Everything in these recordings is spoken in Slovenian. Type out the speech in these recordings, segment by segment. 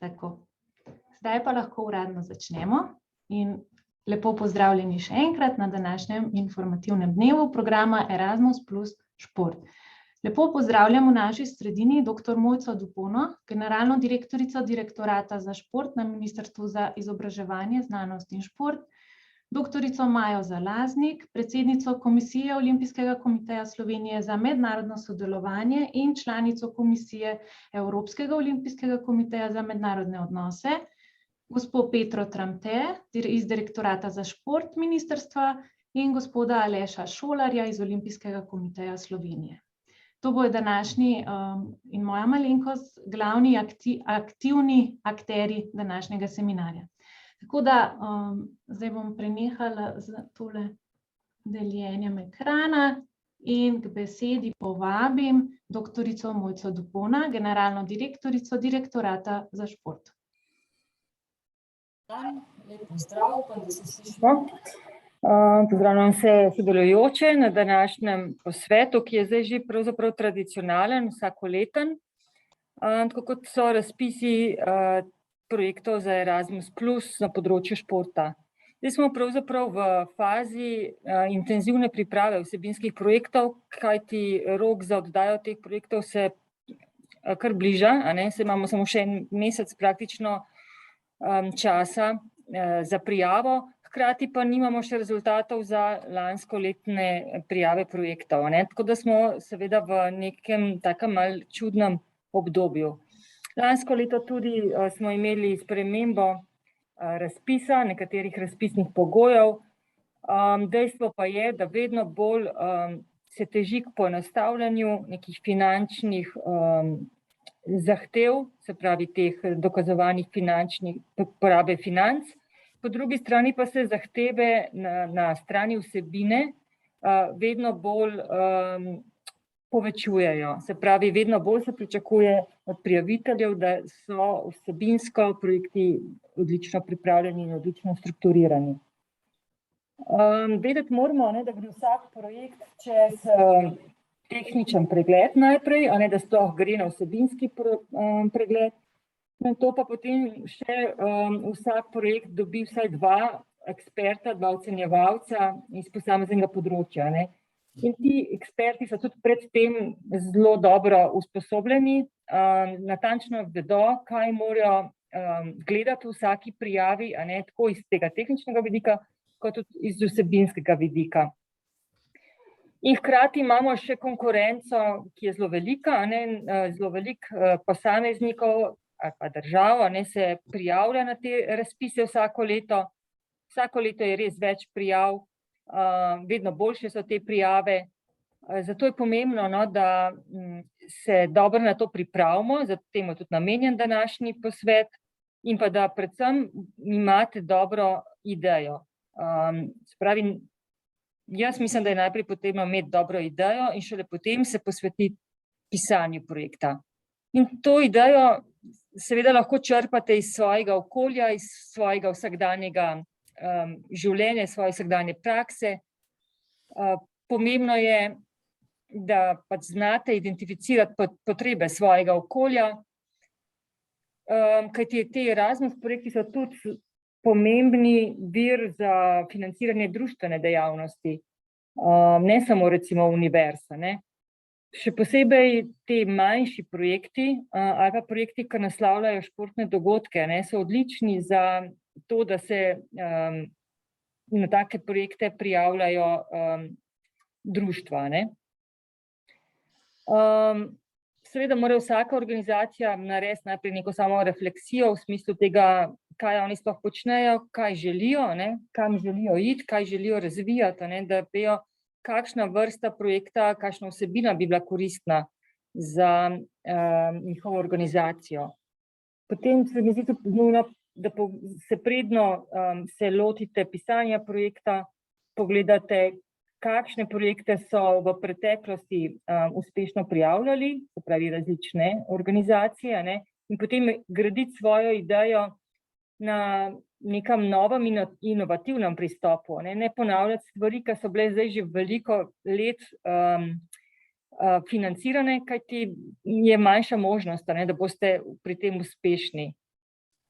Tako. Zdaj pa lahko uradno začnemo in lepo pozdravljeni še enkrat na današnjem informativnem dnevu programa Erasmus plus šport. Lepo pozdravljam v naši sredini dr. Mojco Dupono, generalno direktorico Direktorata za šport na Ministrstvu za izobraževanje, znanost in šport, doktorico Majo Zalaznik, predsednico Komisije Olimpijskega komiteja Slovenije za mednarodno sodelovanje in članico Komisije Evropskega olimpijskega komiteja za mednarodne odnose, gospod Petro Tramte iz Direktorata za šport ministrstva in gospoda Aleša Šolarja iz Olimpijskega komiteja Slovenije. To bodo današnji in moja malenkost glavni aktivni akterji današnjega seminarja. Tako da zdaj bom prenehala z tole deljenjem ekrana in k besedi povabim doktorico Mojco Dupona, generalno direktorico Direktorata za šport. Lep pozdrav, upam, da se slišimo. Pozdravljam vse sodelujoče na današnjem posvetu, ki je zdaj že pravzaprav tradicionalen, vsakoleten, tako kot so razpisi projektov za Erasmus plus na področju športa. Zdaj smo pravzaprav v fazi intenzivne priprave vsebinskih projektov, kajti rok za oddajo teh projektov se kar bliža, saj imamo samo še en mesec praktično časa za prijavo, hkrati pa nimamo še rezultatov za lanskoletne prijave projektov, tako da smo seveda v nekem takem malo čudnem obdobju. Lansko leto tudi smo imeli spremembo razpisa, nekaterih razpisnih pogojev. Dejstvo pa je, da vedno bolj se teži k poenostavljanju nekih finančnih zahtev, se pravi teh dokazovanih porabe financ. Po drugi strani pa se zahteve na strani vsebine vedno bolj povečujejo. Se pravi, vedno bolj se pričakuje od prijaviteljev, da so vsebinsko projekti odlično pripravljeni in odlično strukturirani. Vedeti moramo, da gre vsak projekt čez tehničen pregled najprej, da sploh gre na vsebinski pregled. To pa potem še vsak projekt dobi vsaj dva eksperta, dva ocenjevalca iz posameznega področja. In ti eksperti so tudi predtem zelo dobro usposobljeni, natančno vedo, kaj morajo gledati v vsaki prijavi, tako iz tega tehničnega vidika, kot tudi iz vsebinskega vidika. In hkrati imamo še konkurenco, ki je zelo velika, zelo veliko posameznikov ali pa držav se prijavlja na te razpise vsako leto. Vsako leto je res več prijav, vedno boljše so te prijave. Zato je pomembno, da se dobro na to pripravimo, zato temu tudi namenjen današnji posvet in pa da predvsem imate dobro idejo. Spravi, jaz mislim, da je najprej potrebno imeti dobro idejo in šele potem se posvetiti pisanju projekta. In to idejo seveda lahko črpate iz svojega okolja, iz svojega vsakdanjega življenja, svoje vsakdanje prakse. Pomembno je, da pač znate identificirati potrebe svojega okolja, kajti ti Erasmus projekti so tudi pomembni vir za financiranje društvene dejavnosti, ne samo recimo univerz. Še posebej te manjši projekti ali pa projekti, ki naslavljajo športne dogodke, so odlični za to, da se na take projekte prijavljajo društva. Seveda mora vsaka organizacija narediti najprej neko samo refleksijo v smislu tega, kaj oni sploh počnejo, kaj želijo, kam želijo iti, kaj želijo razvijati, da vejo, kakšna vrsta projekta, kakšna vsebina bi bila koristna za njihovo organizacijo. Potem se mi zdi tudi nujno, da se predno se lotite pisanja projekta, pogledate, kakšne projekte so v preteklosti uspešno prijavljali, se pravi različne organizacije, in potem graditi svojo idejo na nekem novem in inovativnem pristopu, ne ponavljati stvari, ki so bile zdaj že veliko let financirane, kajti je manjša možnost, da boste pri tem uspešni.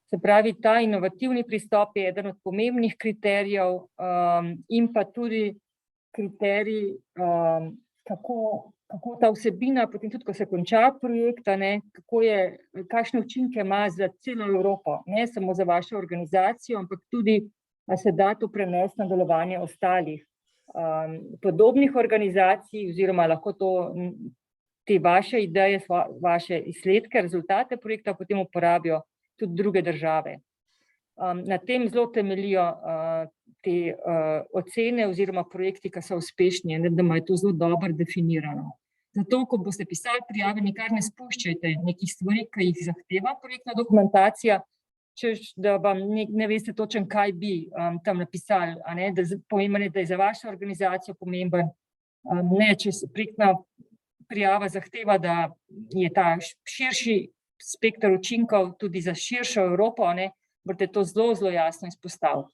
Se pravi, ta inovativni pristop je eden od pomembnih kriterijev in pa tudi kriterij, kako ta vsebina, potem tudi, ko se konča projekt, kakšne učinke ima za celo Evropo, ne samo za vašo organizacijo, ampak tudi, da se da to prenesti na delovanje ostalih podobnih organizacij, oziroma lahko te vaše ideje, vaše izsledke, rezultate projekta potem uporabijo tudi druge države. Na tem zelo temeljijo te ocene oziroma projekti, ki so uspešni, da imajo to zelo dobro definirano. Zato, ko boste pisali prijave, nikar ne spuščajte nekih stvari, ki jih zahteva projektna dokumentacija, češ, da vam ne veste točno, kaj bi tam napisali, pomembno je, da je za vašo organizacijo pomemben, ne, če projektna prijava zahteva, da je ta širši spekter učinkov tudi za širšo Evropo, morate to zelo, zelo jasno izpostaviti.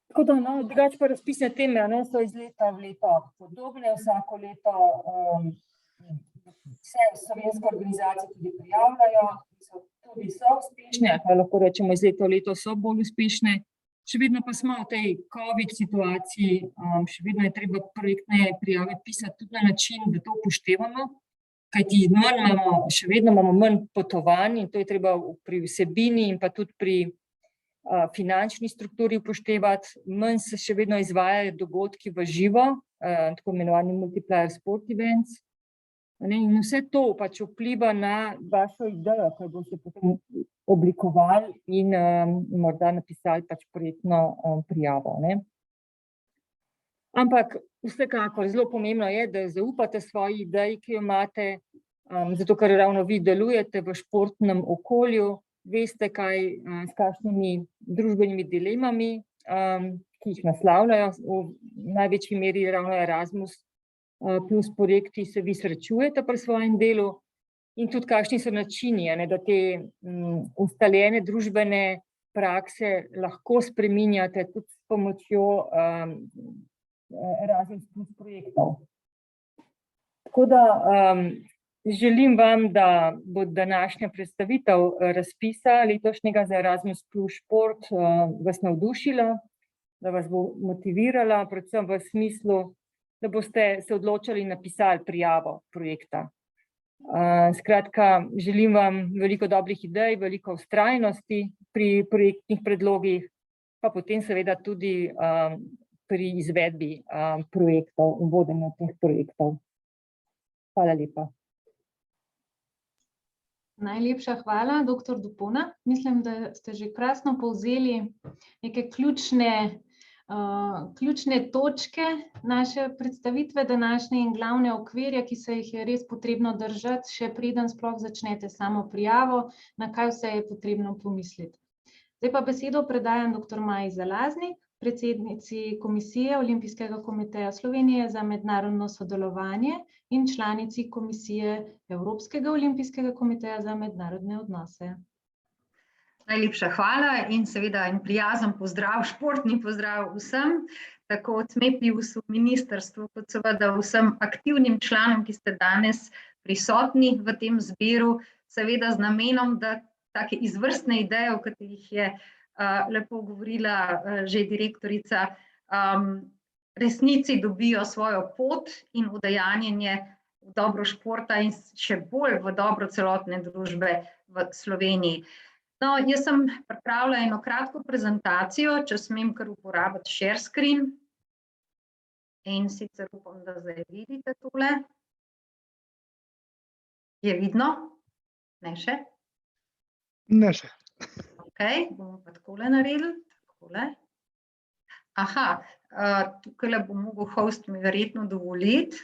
Tako da, drugače pa razpisne teme so iz leta v leto podobne, vsako leto vse slovenske organizacije tudi prijavljajo, tudi so uspešne, lahko rečemo iz leta v leto so bolj uspešne, še vedno pa smo v tej COVID situaciji, še vedno je treba projektne prijave pisati tudi na način, da to upoštevamo, kajti še vedno imamo manj potovanj in to je treba pri vsebini in pa tudi pri finančni strukturi upoštevati, manj se še vedno izvajajo dogodki v živo, tako imenovani multiplier sport events, in vse to pač vpliva na vašo idejo, ko boste potem oblikovali in morda napisali pač projektno prijavo. Ampak vsekakor zelo pomembno je, da zaupate svoji ideji, ki jo imate, zato ker ravno vi delujete v športnem okolju, veste, s kakšnimi družbenimi dilemami, ki jih naslavljajo v največji meri ravno Erasmus plus projekti, se vi srečujete pri svojem delu in tudi kakšni so načini, da te ustaljene družbene prakse lahko spreminjate tudi s pomočjo Erasmus plus projektov. Tako da želim vam, da bo današnja predstavitev razpisa letošnjega za Erasmus plus šport vas navdušila, da vas bo motivirala, predvsem v smislu, da boste se odločili in napisali prijavo projekta. Skratka, želim vam veliko dobrih idej, veliko vztrajnosti pri projektnih predlogih, pa potem seveda tudi pri izvedbi projektov in vodenju teh projektov. Hvala lepa. Najlepša hvala, dr. Dupona. Mislim, da ste že krasno povzeli neke ključne točke naše predstavitve današnje in glavne okvirje, ki se jih je res potrebno držati, še preden sploh začnete samo prijavo, na kaj vse je potrebno pomisliti. Zdaj pa besedo predajam dr. Maji Zalaznik, predsednici Komisije Olimpijskega komiteja Slovenije za mednarodno sodelovanje in članici Komisije Evropskega olimpijskega komiteja za mednarodne odnose. Najlepša hvala in seveda en prijazen pozdrav, športni pozdrav vsem, tako od SMEPIUS v ministrstvu, kot seveda vsem aktivnim članom, ki ste danes prisotni v tem zbiru, seveda z namenom, da take izvrstne ideje, o katerih je lepo govorila že direktorica, resnici dobijo svojo pot in udejanjenje v dobro športa in še bolj v dobro celotne družbe v Sloveniji. No, jaz sem pripravila eno kratko prezentacijo, če smem kar uporabiti share screen. In sicer upam, da zdaj vidite tole. Je vidno? Ne še? Ne še. Ok, bomo pa takole naredili. Takole. Aha, tukaj bo mogel host mi verjetno dovoliti.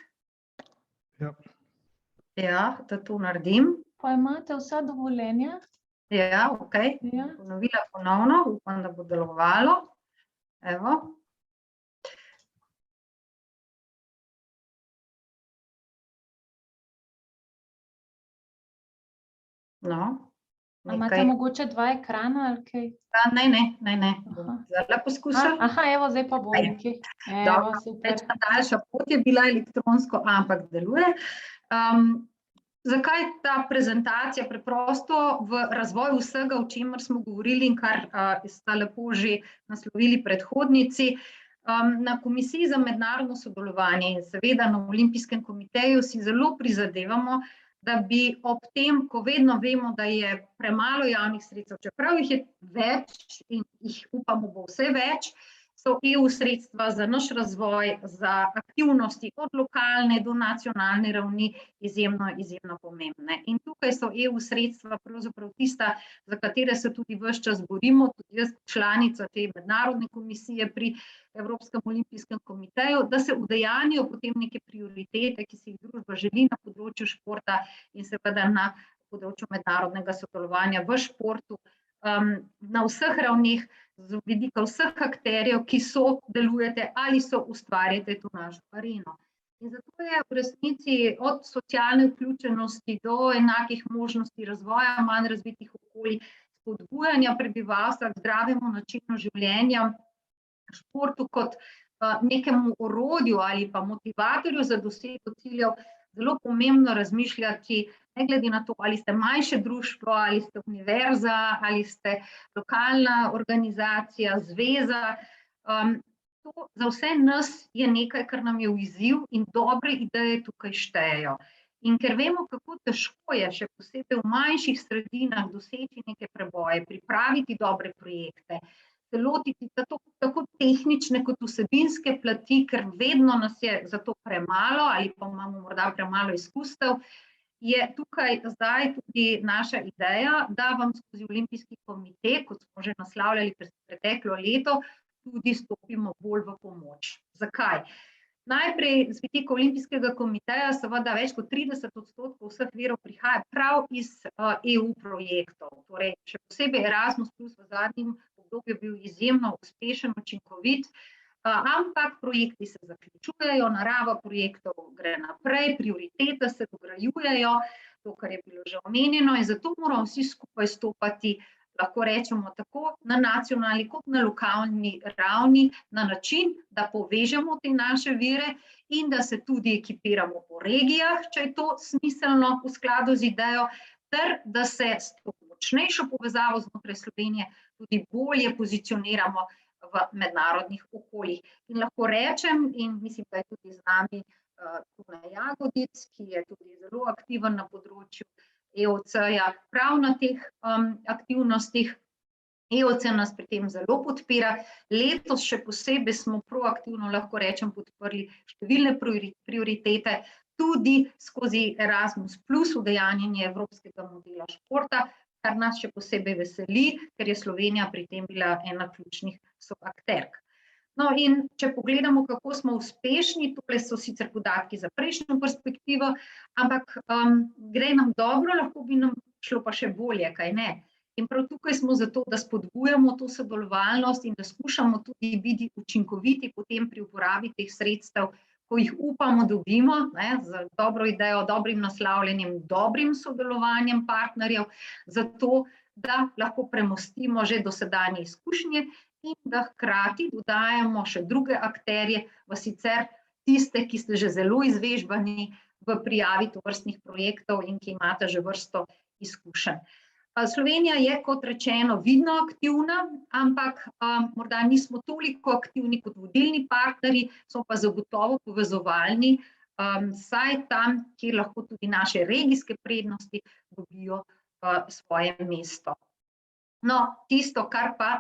Ja, da to naredim. Pa imate vsa dovoljenja? Ja, ok. Ponovila ponovno, upam, da bo delovalo. Evo. No. Imate mogoče dva ekrana ali kaj? Ne. Zdaj poskušam. Aha, evo, zdaj pa bo nekaj. Evo, super. Daljša pot je bila elektronsko, ampak deluje. Zakaj ta prezentacija? Preprosto v razvoju vsega, o čemer smo govorili in kar sta lepo že naslovili predhodnici, na Komisiji za mednarodno sodelovanje in seveda na Olimpijskem komiteju si zelo prizadevamo, da bi ob tem, ko vedno vemo, da je premalo javnih sredstev, čeprav jih je več in jih upamo bo vse več, so EU sredstva za naš razvoj, za aktivnosti od lokalne do nacionalne ravni izjemno pomembne. In tukaj so EU sredstva pravzaprav tista, za katere se tudi ves čas borimo, tudi jaz članica te mednarodne komisije pri Evropskem olimpijskem komiteju, da se udejanijo potem neke prioritete, ki si jih družba želi na področju športa in seveda na področju mednarodnega sodelovanja v športu, na vseh ravneh, z vidika vseh akterjev, ki delujete ali ustvarjate to našo areno. In zato je v resnici od socialne vključenosti do enakih možnosti razvoja manj razvitih okolij, spodbujanja prebivalstva k zdravemu načinu življenja, športu kot nekemu orodju ali pa motivatorju za dosego ciljev, zelo pomembno razmišljati, ne glede na to, ali ste manjše društvo, ali ste univerza, ali ste lokalna organizacija, zveza. To za vse nas je nekaj, kar nam je v izziv in dobre ideje tukaj štejejo. In ker vemo, kako težko je še posebej v manjših sredinah doseči neke preboje, pripraviti dobre projekte, se lotiti tako tehnične kot vsebinske plati, ker vedno nas je za to premalo ali pa imamo morda premalo izkustev, je tukaj zdaj tudi naša ideja, da vam skozi Olimpijski komite, kot smo že naslavljali preteklo leto, tudi stopimo bolj v pomoč. Zakaj? Najprej z vidika Olimpijskega komiteja seveda več kot 30% vseh virov prihaja prav iz EU projektov. Torej, še posebej Erasmus plus v zadnjem obdobju bil izjemno uspešen, učinkovit, ampak projekti se zaključujejo, narava projektov gre naprej, prioritete se dograjujejo, to, kar je bilo že omenjeno, in zato moramo vsi skupaj stopati, lahko rečemo tako, na nacionalni kot na lokalni ravni, na način, da povežemo te naše vire in da se tudi ekipiramo po regijah, če je to smiselno v skladu z idejo, ter da se s to močnejšo povezavo znotraj Slovenije tudi bolje pozicioniramo v mednarodnih okoljih. In lahko rečem, in mislim, da je tudi z nami Tone Jagodic, ki je tudi zelo aktiven na področju EOC-ja, prav na teh aktivnostih. EOC nas pri tem zelo podpira. Letos še posebej smo proaktivno, lahko rečem, podprli številne prioritete, tudi skozi Erasmus plus udejanjenje evropskega modela športa, kar nas še posebej veseli, ker je Slovenija pri tem bila ena ključnih soakterk. No, in če pogledamo, kako smo uspešni, tole so sicer podatki za prejšnjo perspektivo, ampak gre nam dobro, lahko bi nam šlo pa še bolje, kaj ne? In prav tukaj smo zato, da spodbujamo to sodelovalnost in da skušamo tudi biti učinkoviti potem pri uporabi teh sredstev, ko jih upamo dobimo, z dobro idejo, dobrim naslavljanjem, dobrim sodelovanjem partnerjev, zato da lahko premostimo že dosedanje izkušnje in da hkrati dodajamo še druge akterje, v sicer tiste, ki ste že zelo izvežbani v prijavi tovrstnih projektov in ki imate že vrsto izkušenj. Slovenija je, kot rečeno, vidno aktivna, ampak morda nismo toliko aktivni kot vodilni partnerji, smo pa zagotovo povezovalni, saj tam, kjer lahko tudi naše regijske prednosti dobijo svoje mesto. No, tisto, kar pa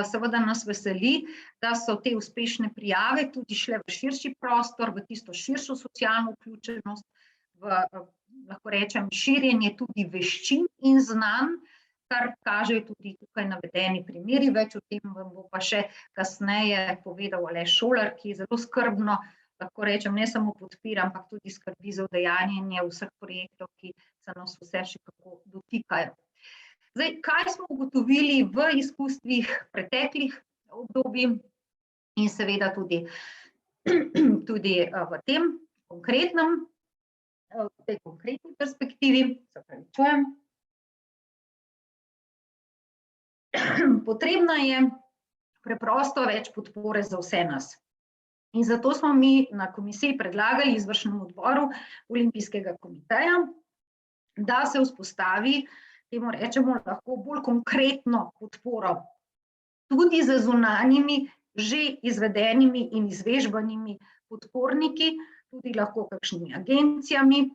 seveda nas veseli, da so te uspešne prijave tudi šle v širši prostor, v tisto širšo socialno vključenost, lahko rečem, širjenje tudi veščin in znanj, kar kažejo tudi tukaj navedeni primeri, več o tem vam bo pa še kasneje povedal Aleš Šolar, ki zelo skrbno, lahko rečem, ne samo podpira, ampak tudi skrbi za udejanjenje vseh projektov, ki se nas vse še kako dotikajo. Zdaj, kaj smo ugotovili v izkustvih preteklih obdobij in seveda tudi v tem konkretnem, v tej konkretni perspektivi, se opravičujem. Potrebna je preprosto več podpore za vse nas. In zato smo mi na komisiji predlagali izvršnemu odboru Olimpijskega komiteja, da se vzpostavi, temu rečemo lahko bolj konkretno podporo, tudi z zunanjimi, že izvedenimi in izvežbanimi podporniki, tudi lahko kakšnimi agencijami,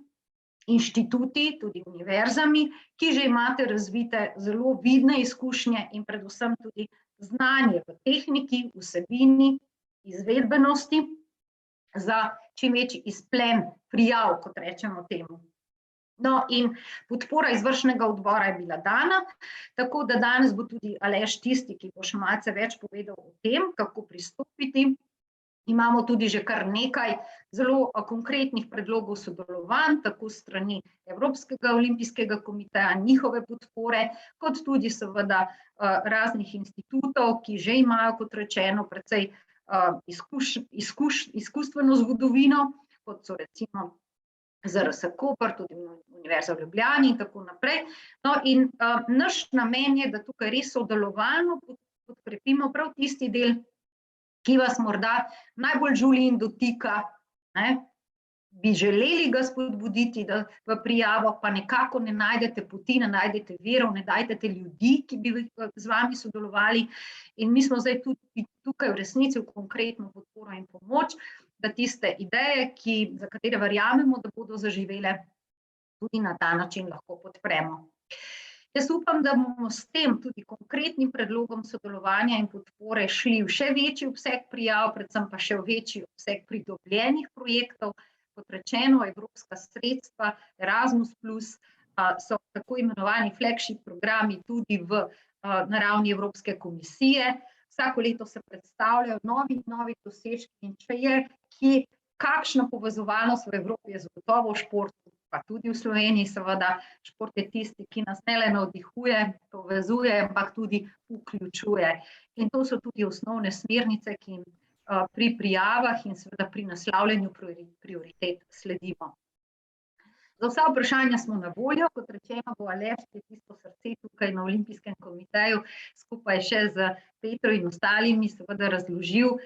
inštituti, tudi univerzami, ki že imate razvite zelo vidne izkušnje in predvsem tudi znanje v tehniki, vsebini, izvedbenosti za čim večji izplen prijav, kot rečemo temu. No, in podpora izvršnega odbora je bila dana, tako da danes bo tudi Aleš tisti, ki bo še malce več povedal o tem, kako pristopiti. Imamo tudi že kar nekaj zelo konkretnih predlogov sodelovanj, tako strani Evropskega olimpijskega komiteja, njihove podpore, kot tudi seveda raznih institutov, ki že imajo, kot rečeno, precej izkustveno zgodovino, kot so recimo ZRS Koper, tudi Univerza v Ljubljani in tako naprej. No, in naš namen je, da tukaj res sodelovalno podkrepimo prav tisti del, ki vas morda najbolj žuli in dotika, bi želeli ga spodbuditi v prijavo, pa nekako ne najdete poti, ne najdete virov, ne najdete ljudi, ki bi z vami sodelovali. In mi smo zdaj tudi tukaj v resnici v konkretno podporo in pomoč, da tiste ideje, za katere verjamemo, da bodo zaživele, tudi na ta način lahko podpremo. Jaz upam, da bomo s tem tudi konkretnim predlogom sodelovanja in podpore šli v še večji obseg prijav, predvsem pa še v večji obseg pridobljenih projektov. Kot rečeno, evropska sredstva, Erasmus+, so tako imenovani flagship programi tudi na ravni Evropske komisije. Vsako leto se predstavljajo novi dosežki in če je kakšna povezovalnost v Evropi, je zagotovo v športu, pa tudi v Sloveniji, seveda, šport je tisti, ki nas ne le navdihuje, povezuje, ampak tudi vključuje. In to so tudi osnovne smernice, ki jim pri prijavah in seveda pri naslavljanju prioritet sledimo. Za vsa vprašanja smo na voljo, kot rečeno, bo Aleš, ki je tisto srce tukaj na Olimpijskem komiteju, skupaj še z Petro in ostalimi seveda razložil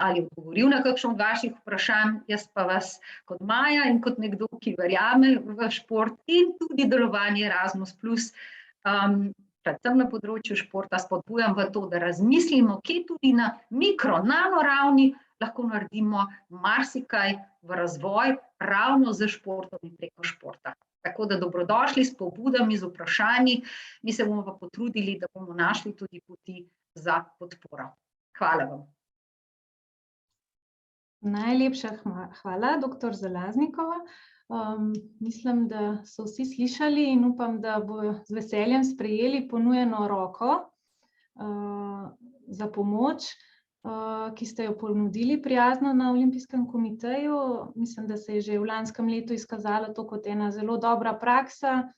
ali odgovoril na kakšno od vaših vprašanj. Jaz pa vas kot Maja in kot nekdo, ki verjame v šport in tudi delovanje Erasmus+, predvsem na področju športa, spodbujam v to, da razmislimo, kje tudi na nano ravni lahko naredimo marsikaj v razvoj ravno z športom in preko športa. Tako da dobrodošli s pobudami, z vprašanji, mi se bomo pa potrudili, da bomo našli tudi poti za podporo. Hvala vam. Najlepša hvala, dr. Zalaznikova. Mislim, da so vsi slišali in upam, da bo z veseljem sprejeli ponujeno roko za pomoč, ki ste jo ponudili prijazno na Olimpijskem komiteju. Mislim, da se je že v lanskem letu izkazalo to kot ena zelo dobra praksa.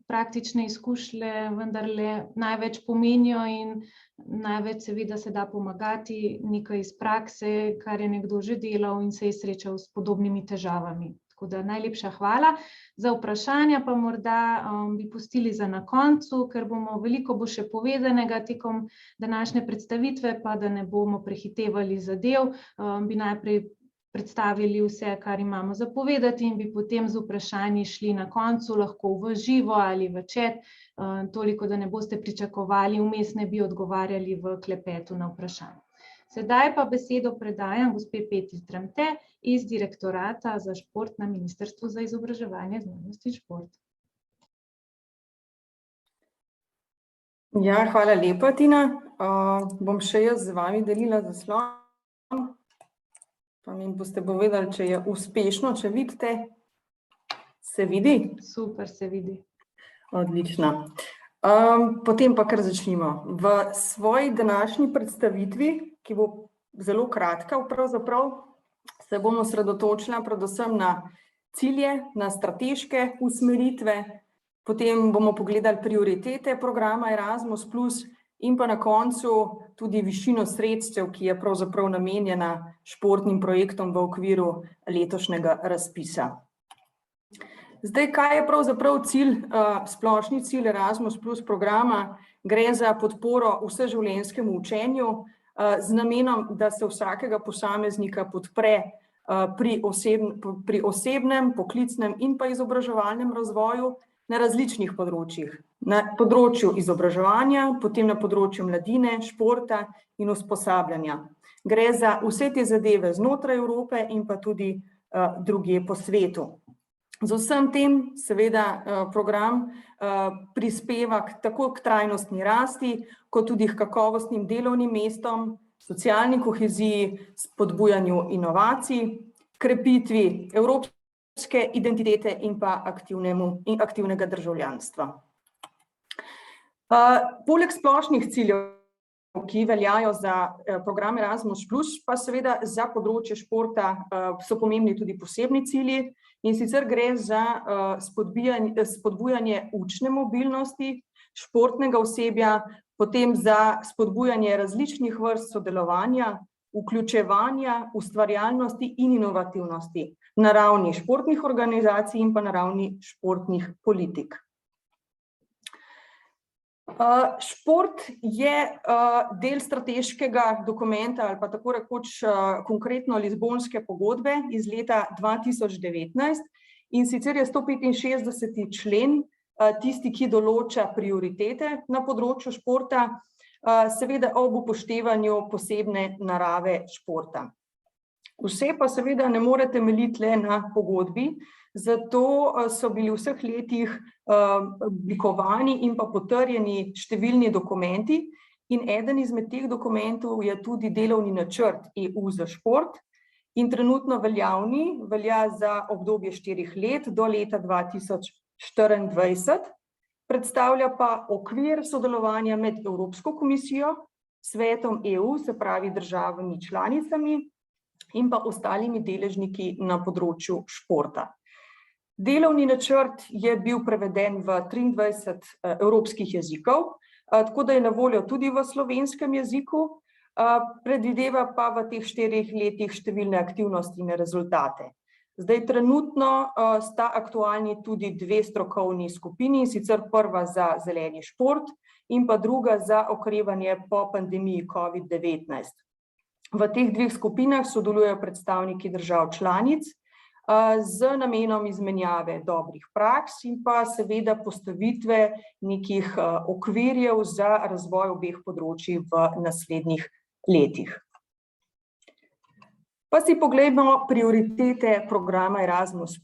Praktične izkušnje vendarle največ pomenijo in največ seveda se da pomagati nekaj iz prakse, kar je nekdo že delal in se je srečal s podobnimi težavami. Tako da najlepša hvala. Za vprašanja pa morda bi pustili za na koncu, ker veliko bo še povedanega tekom današnje predstavitve, pa da ne bomo prehitevali zadev, bi najprej predstavili vse, kar imamo za povedati in bi potem z vprašanji šli na koncu, lahko v živo ali v chat, toliko, da ne boste pričakovali, vmes ne bi odgovarjali v klepetu na vprašanje. Sedaj pa besedo predajam gospe Petri Tramte iz Direktorata za šport na Ministrstvu za izobraževanje, znanost in šport. Ja, hvala lepa, Tina. Bom še jaz z vami delila zaslon. Pa mi boste povedali, če je uspešno, če vidite. Se vidi? Super, se vidi. Odlično. Potem pa kar začnimo. V svoji današnji predstavitvi, ki bo zelo kratka, pravzaprav se bomo osredotočila predvsem na cilje, na strateške usmeritve, potem bomo pogledali prioritete programa Erasmus+, in pa na koncu tudi višino sredstev, ki je pravzaprav namenjena športnim projektom v okviru letošnjega razpisa. Zdaj, kaj je pravzaprav cilj, splošni cilj Erasmus+ programa? Gre za podporo vseživljenjskemu učenju z namenom, da se vsakega posameznika podpre pri osebnem, poklicnem in pa izobraževalnem razvoju na različnih področjih. Na področju izobraževanja, potem na področju mladine, športa in usposabljanja. Gre za vse te zadeve znotraj Evrope in pa tudi drugje po svetu. Z vsem tem seveda program prispeva tako k trajnostni rasti, kot tudi k kakovostnim delovnim mestom, socialni koheziji, spodbujanju inovacij, krepitvi evropske identitete in pa aktivnega državljanstva. Poleg splošnih ciljev, ki veljajo za program Erasmus+, pa seveda za področje športa so pomembni tudi posebni cilji, in sicer gre za spodbujanje učne mobilnosti, športnega osebja, potem za spodbujanje različnih vrst sodelovanja, vključevanja, ustvarjalnosti in inovativnosti na ravni športnih organizacij in pa na ravni športnih politik. Šport je del strateškega dokumenta ali pa tako rekoč konkretno Lizbonske pogodbe iz leta 2019, in sicer je 165. člen tisti, ki določa prioritete na področju športa, seveda ob upoštevanju posebne narave športa. Vse pa seveda ne more temeljiti le na pogodbi, zato so bili v vseh letih oblikovani in pa potrjeni številni dokumenti, in eden izmed teh dokumentov je tudi delovni načrt EU za šport, in trenutno velja za obdobje 4 let do leta 2024, predstavlja pa okvir sodelovanja med Evropsko komisijo, Svetom EU, se pravi državami članicami, in pa ostalimi deležniki na področju športa. Delovni načrt je bil preveden v 23 evropskih jezikov, tako da je na voljo tudi v slovenskem jeziku, predvideva pa v teh 4 letih številne aktivnosti in rezultate. Zdaj trenutno sta aktualni tudi 2 strokovni skupini, in sicer prva za zeleni šport in pa druga za okrevanje po pandemiji COVID-19. V teh 2 skupinah sodelujejo predstavniki držav članic z namenom izmenjave dobrih praks in pa seveda postavitve nekih okvirjev za razvoj obeh področij v naslednjih letih. Pa si poglejmo prioritete programa Erasmus+.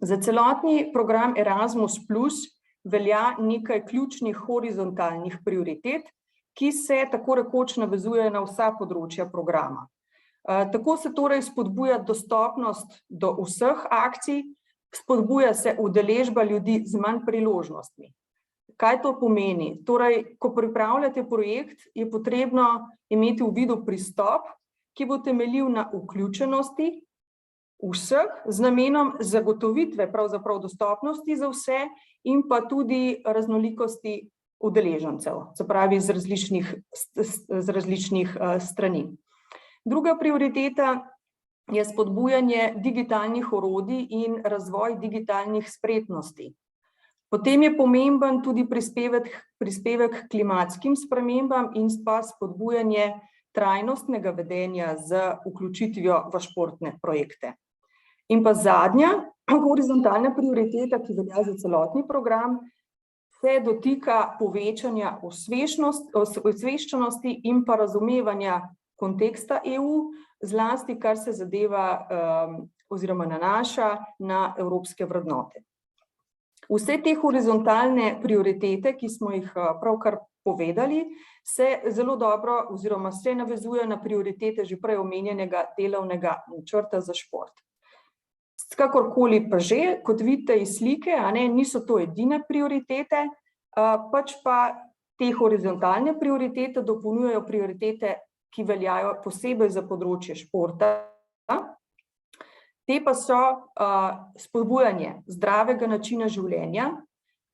Za celotni program Erasmus+ velja nekaj ključnih horizontalnih prioritet, ki se tako rekoč navezujejo na vsa področja programa. Tako se torej spodbuja dostopnost do vseh akcij, spodbuja se udeležba ljudi z manj priložnostmi. Kaj to pomeni? Torej, ko pripravljate projekt, je potrebno imeti v vidu pristop, ki bo temeljil na vključenosti vseh z namenom zagotovitve pravzaprav dostopnosti za vse in pa tudi raznolikosti udeležencev, se pravi z različnih strani. Druga prioriteta je spodbujanje digitalnih orodij in razvoj digitalnih spretnosti. Potem je pomemben tudi prispevek k klimatskim spremembam in pa spodbujanje trajnostnega vedenja z vključitvijo v športne projekte. In pa zadnja horizontalna prioriteta, ki velja za celotni program, se dotika povečanja osveščenosti in pa razumevanja konteksta EU, zlasti kar se zadeva oziroma nanaša na evropske vrednote. Vse te horizontalne prioritete, ki smo jih pravkar povedali, se zelo dobro oziroma se navezujejo na prioritete že prej omenjenega delovnega načrta za šport. Kakorkoli pa že, kot vidite iz slike, niso to edine prioritete, pač pa te horizontalne prioritete dopolnjujejo prioritete, ki veljajo posebej za področje športa. Te pa so spodbujanje zdravega načina življenja,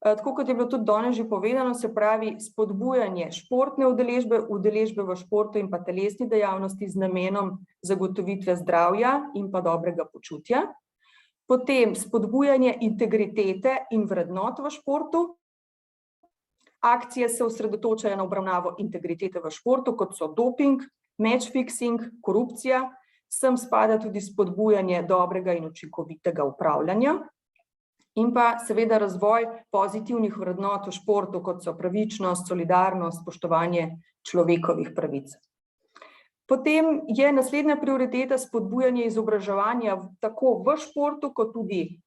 tako kot je bilo tudi danes že povedano, se pravi spodbujanje športne udeležbe v športu in pa telesni dejavnosti z namenom zagotovitve zdravja in pa dobrega počutja. Potem spodbujanje integritete in vrednot v športu. Akcije se osredotočajo na obravnavo integritete v športu, kot so doping, match fixing, korupcija, Sem spada tudi spodbujanje dobrega in učinkovitega upravljanja in pa seveda razvoj pozitivnih vrednot v športu, kot so pravičnost, solidarnost, spoštovanje človekovih pravic. Potem je naslednja prioriteta spodbujanje izobraževanja tako v športu, kot tudi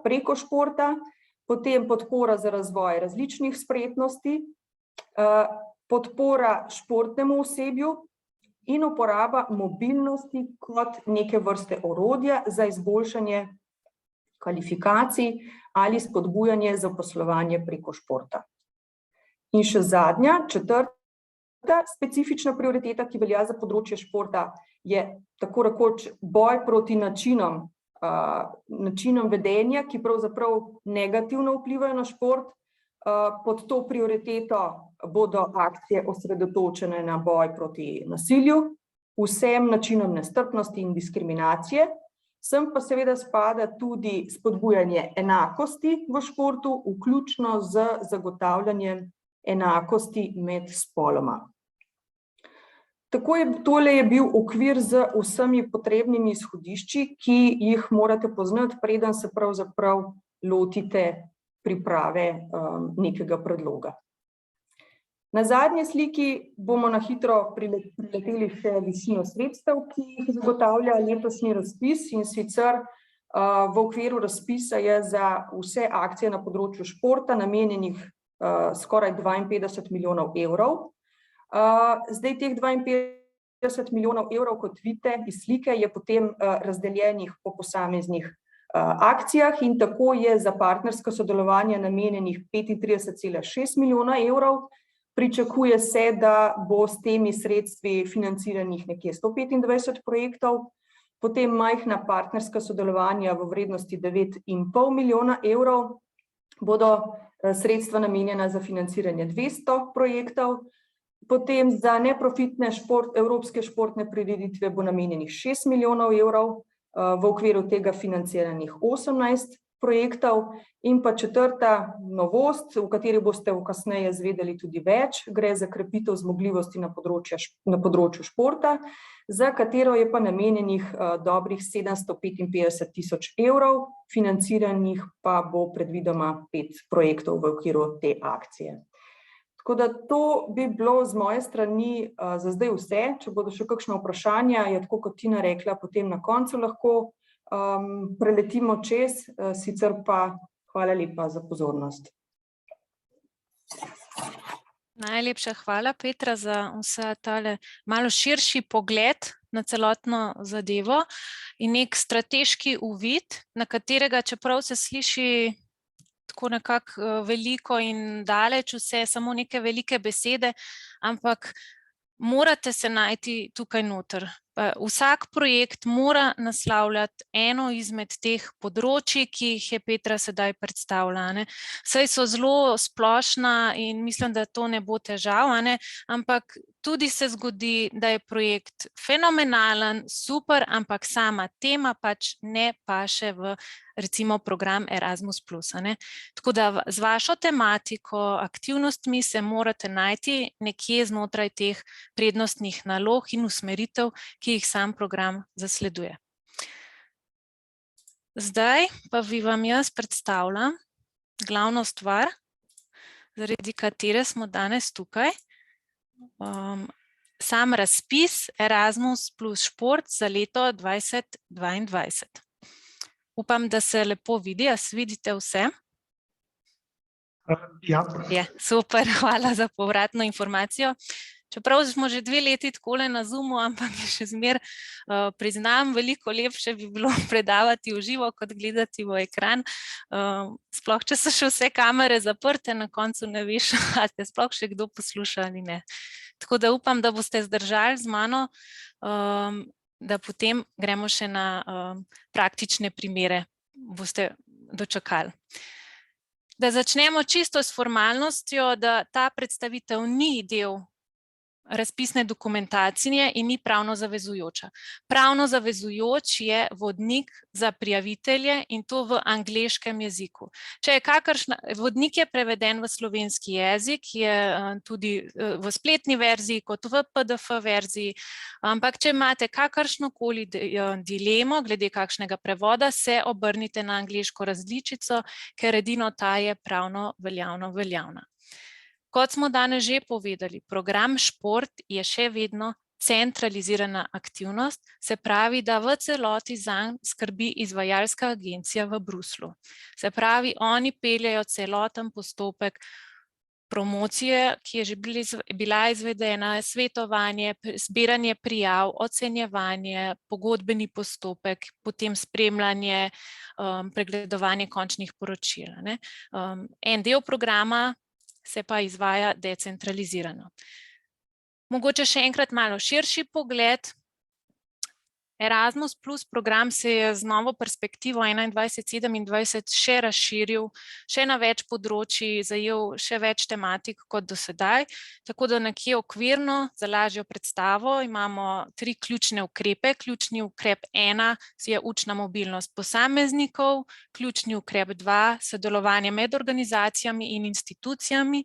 preko športa, potem podpora za razvoj različnih spretnosti, podpora športnemu osebju in uporaba mobilnosti kot neke vrste orodja za izboljšanje kvalifikacij ali spodbujanje zaposlovanja preko športa. In še zadnja, četrta specifična prioriteta, ki velja za področje športa, je tako rekoč boj proti načinom vedenja, ki pravzaprav negativno vplivajo na šport. Pod to prioriteto bodo akcije osredotočene na boj proti nasilju, vsem načinom nestrpnosti in diskriminacije. Sem pa seveda spada tudi spodbujanje enakosti v športu, vključno z zagotavljanjem enakosti med spoloma. Tole je bil okvir z vsemi potrebnimi izhodišči, ki jih morate poznati, preden se pravzaprav lotite priprave nekega predloga. Na zadnji sliki bomo na hitro prileteli še višino sredstev, ki jih zagotavlja letošnji razpis, in sicer v okviru razpisa je za vse akcije na področju športa namenjenih skoraj 52 milijonov evrov. Zdaj teh 52 milijonov evrov, kot vidite iz slike, je potem razdeljenih po posameznih akcijah in tako je za partnersko sodelovanje namenjenih 35,6 milijona evrov. Pričakuje se, da bo s temi sredstvi financiranih nekje 125 projektov, potem majhna partnerska sodelovanja v vrednosti 9,5 milijona evrov, bodo sredstva namenjena za financiranje 200 projektov, potem za neprofitne evropske športne prireditve bo namenjenih 6 milijonov evrov, v okviru tega financiranih 18 projektov in pa četrta novost, v kateri boste kasneje izvedeli tudi več, gre za krepitev zmogljivosti na področju športa, za katero je pa namenjenih dobrih 755 tisoč evrov, financiranih pa bo predvidoma 5 projektov v okviru te akcije. Tako da to bi bilo z moje strani za zdaj vse. Če bodo še kakšna vprašanja, je tako kot Tina rekla, potem na koncu lahko preletimo čez, sicer pa hvala lepa za pozornost. Najlepša hvala, Petra, za vse tale malo širši pogled na celotno zadevo in nek strateški uvid, na katerega, čeprav se sliši tako nekako veliko in daleč vse, samo neke velike besede, ampak morate se najti tukaj noter. Vsak projekt mora naslavljati eno izmed teh področij, ki jih je Petra sedaj predstavila. Saj so zelo splošna in mislim, da to ne bo težav, ampak tudi se zgodi, da je projekt fenomenalen, super, ampak sama tema pač ne paše v recimo program Erasmus+. Tako da z vašo tematiko, aktivnostmi se morate najti nekje znotraj teh prednostnih nalog in usmeritev, ki jih sam program zasleduje. Zdaj pa bi vam jaz predstavila glavno stvar, zaradi katere smo danes tukaj. Sam razpis Erasmus plus šport za leto 2022. Upam, da se lepo vidi, a se vidite vse? Ja. Je, super, hvala za povratno informacijo. Čeprav smo že 2 leti takole na Zoomu, ampak je še zmer, priznam, veliko lepše bi bilo predavati v živo, kot gledati v ekran. Sploh, če so še vse kamere zaprte, na koncu ne veš, a te sploh še kdo posluša ali ne. Tako da upam, da boste zdržali z mano, da potem gremo še na praktične primere, boste dočakali. Da začnemo čisto s formalnostjo, da ta predstavitev ni del razpisne dokumentacije in ni pravno zavezujoča. Pravno zavezujoč je vodnik za prijavitelje in to v angleškem jeziku. Vodnik je preveden v slovenski jezik, je tudi v spletni verziji kot v PDF verziji, ampak če imate kakršnokoli dilemo glede kakšnega prevoda, se obrnite na angleško različico, ker edino ta je pravno veljavna. Kot smo danes že povedali, program Šport je še vedno centralizirana aktivnost, se pravi, da v celoti zanj skrbi izvajalska agencija v Bruslju. Se pravi, oni peljejo celoten postopek promocije, ki je že bila izvedena, svetovanje, zbiranje prijav, ocenjevanje, pogodbeni postopek, potem spremljanje, pregledovanje končnih poročil. En del programa se pa izvaja decentralizirano. Mogoče še enkrat malo širši pogled. Erasmus Plus program se je z novo perspektivo 2021-2027 še razširil, še na več področji, zajel še več tematik kot do sedaj, tako da nekje okvirno za lažjo predstavo imamo 3 ključne ukrepe. Ključni ukrep 1 je učna mobilnost posameznikov, ključni ukrep 2 sodelovanje med organizacijami in institucijami,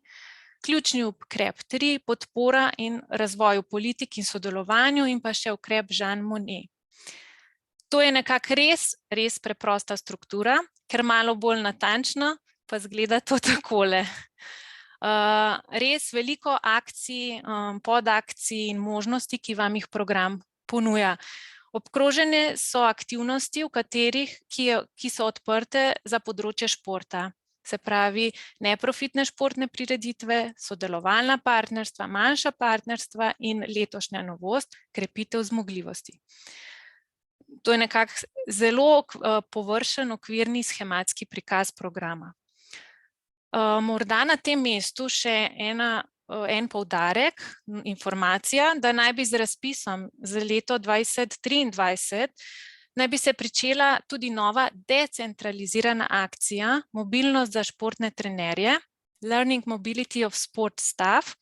ključni ukrep 3 podpora in razvoju politik in sodelovanju in pa še ukrep Jean Monnet. To je nekako res preprosta struktura, ker malo bolj natančno pa izgleda to takole. Res veliko akcij, podakcij in možnosti, ki vam jih program ponuja. Obkrožene so aktivnosti, ki so odprte za področje športa. Se pravi, neprofitne športne prireditve, sodelovalna partnerstva, manjša partnerstva in letošnja novost, krepitev zmogljivosti. To je nekako zelo površen okvirni schematski prikaz programa. Morda na tem mestu še en poudarek, informacija, da naj bi z razpisom za leto 2023 naj bi se pričela tudi nova decentralizirana akcija Mobilnost za športne trenerje, Learning Mobility of Sport Staff.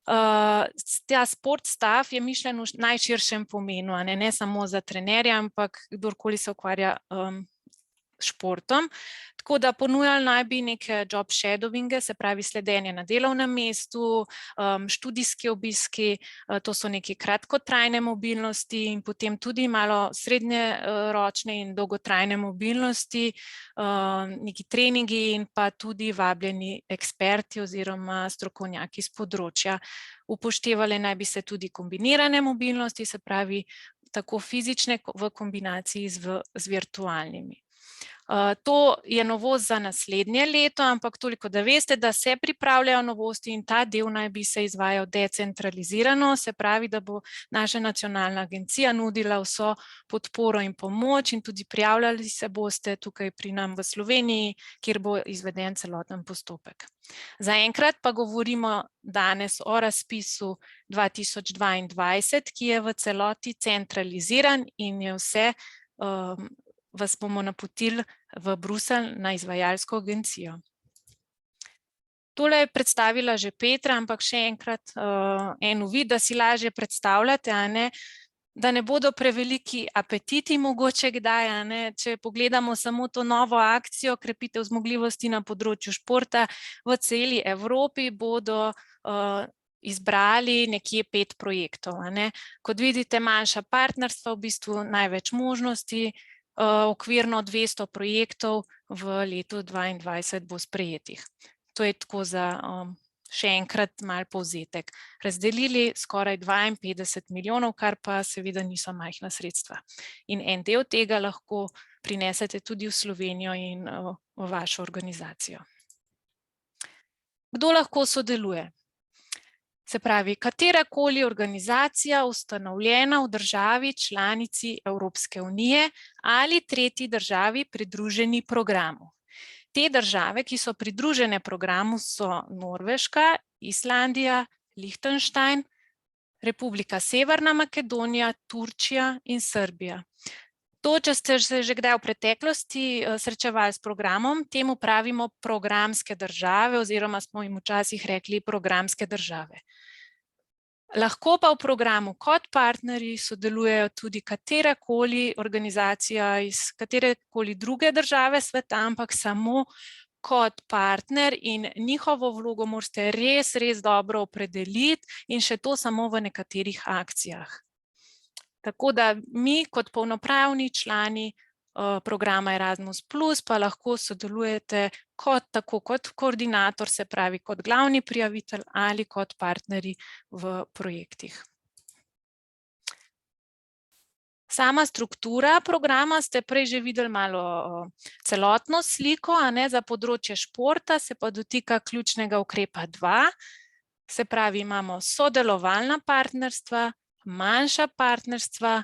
Ta sport staff je mišljen v najširšem pomenu, ne samo za trenerje, ampak kdorkoli se ukvarja športom. Tako da ponujali naj bi neke job shadowinge, se pravi sledenje na delovnem mestu, študijski obiski, to so neke kratkotrajne mobilnosti in potem tudi malo srednjeročne in dolgotrajne mobilnosti, neki treningi in pa tudi vabljeni eksperti oziroma strokovnjaki z področja. Upoštevale naj bi se tudi kombinirane mobilnosti, se pravi tako fizične v kombinaciji z virtualnimi. To je novost za naslednje leto, ampak toliko, da veste, da se pripravljajo novosti in ta del naj bi se izvajal decentralizirano, se pravi, da bo naša nacionalna agencija nudila vso podporo in pomoč in tudi prijavljali se boste tukaj pri nam v Sloveniji, kjer bo izveden celoten postopek. Zaenkrat pa govorimo danes o razpisu 2022, ki je v celoti centraliziran in je vse vas bomo napotili v Bruselj na izvajalsko agencijo. Tole je predstavila že Petra, ampak še enkrat en uvid, da si lažje predstavljate, da ne bodo preveliki apetiti mogoče kdaj, če pogledamo samo to novo akcijo, krepitev zmogljivosti na področju športa v celi Evropi bodo izbrali nekje 5 projektov. Kot vidite, manjša partnerstva, v bistvu največ možnosti, okvirno 200 projektov v letu 2022 bo sprejetih. To je tako za še enkrat mal povzetek. Razdelili skoraj 52 milijonov, kar pa seveda niso majhna sredstva. In en del tega lahko prinesete tudi v Slovenijo in v vašo organizacijo. Kdo lahko sodeluje? Se pravi, katerakoli organizacija ustanovljena v državi članici Evropske unije ali tretji državi pridruženi programu. Te države, ki so pridružene programu, so Norveška, Islandija, Liechtenstein, Republika Severna Makedonija, Turčija in Srbija. To, če ste se že kdaj v preteklosti srečevali s programom, temu pravimo programske države oziroma smo jim včasih rekli programske države. Lahko pa v programu kot partnerji sodelujejo tudi katerakoli organizacija iz katerekoli druge države sveta, ampak samo kot partner in njihovo vlogo morate res dobro opredeliti in še to samo v nekaterih akcijah. Tako da mi kot polnopravni člani programa Erasmus Plus pa lahko sodelujete tako kot koordinator, se pravi kot glavni prijavitelj ali kot partnerji v projektih. Sama struktura programa ste prej že videli malo celotno sliko, za področje športa se pa dotika ključnega ukrepa 2, se pravi imamo sodelovalna partnerstva, manjša partnerstva,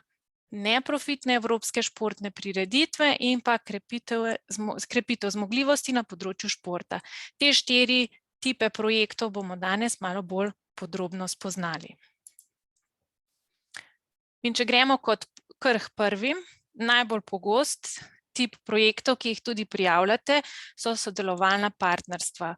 neprofitne evropske športne prireditve in pa krepitev zmogljivosti na področju športa. Te 4 tipe projektov bomo danes malo bolj podrobno spoznali. In če gremo kar k prvim, najbolj pogost tip projektov, ki jih tudi prijavljate, so sodelovalna partnerstva.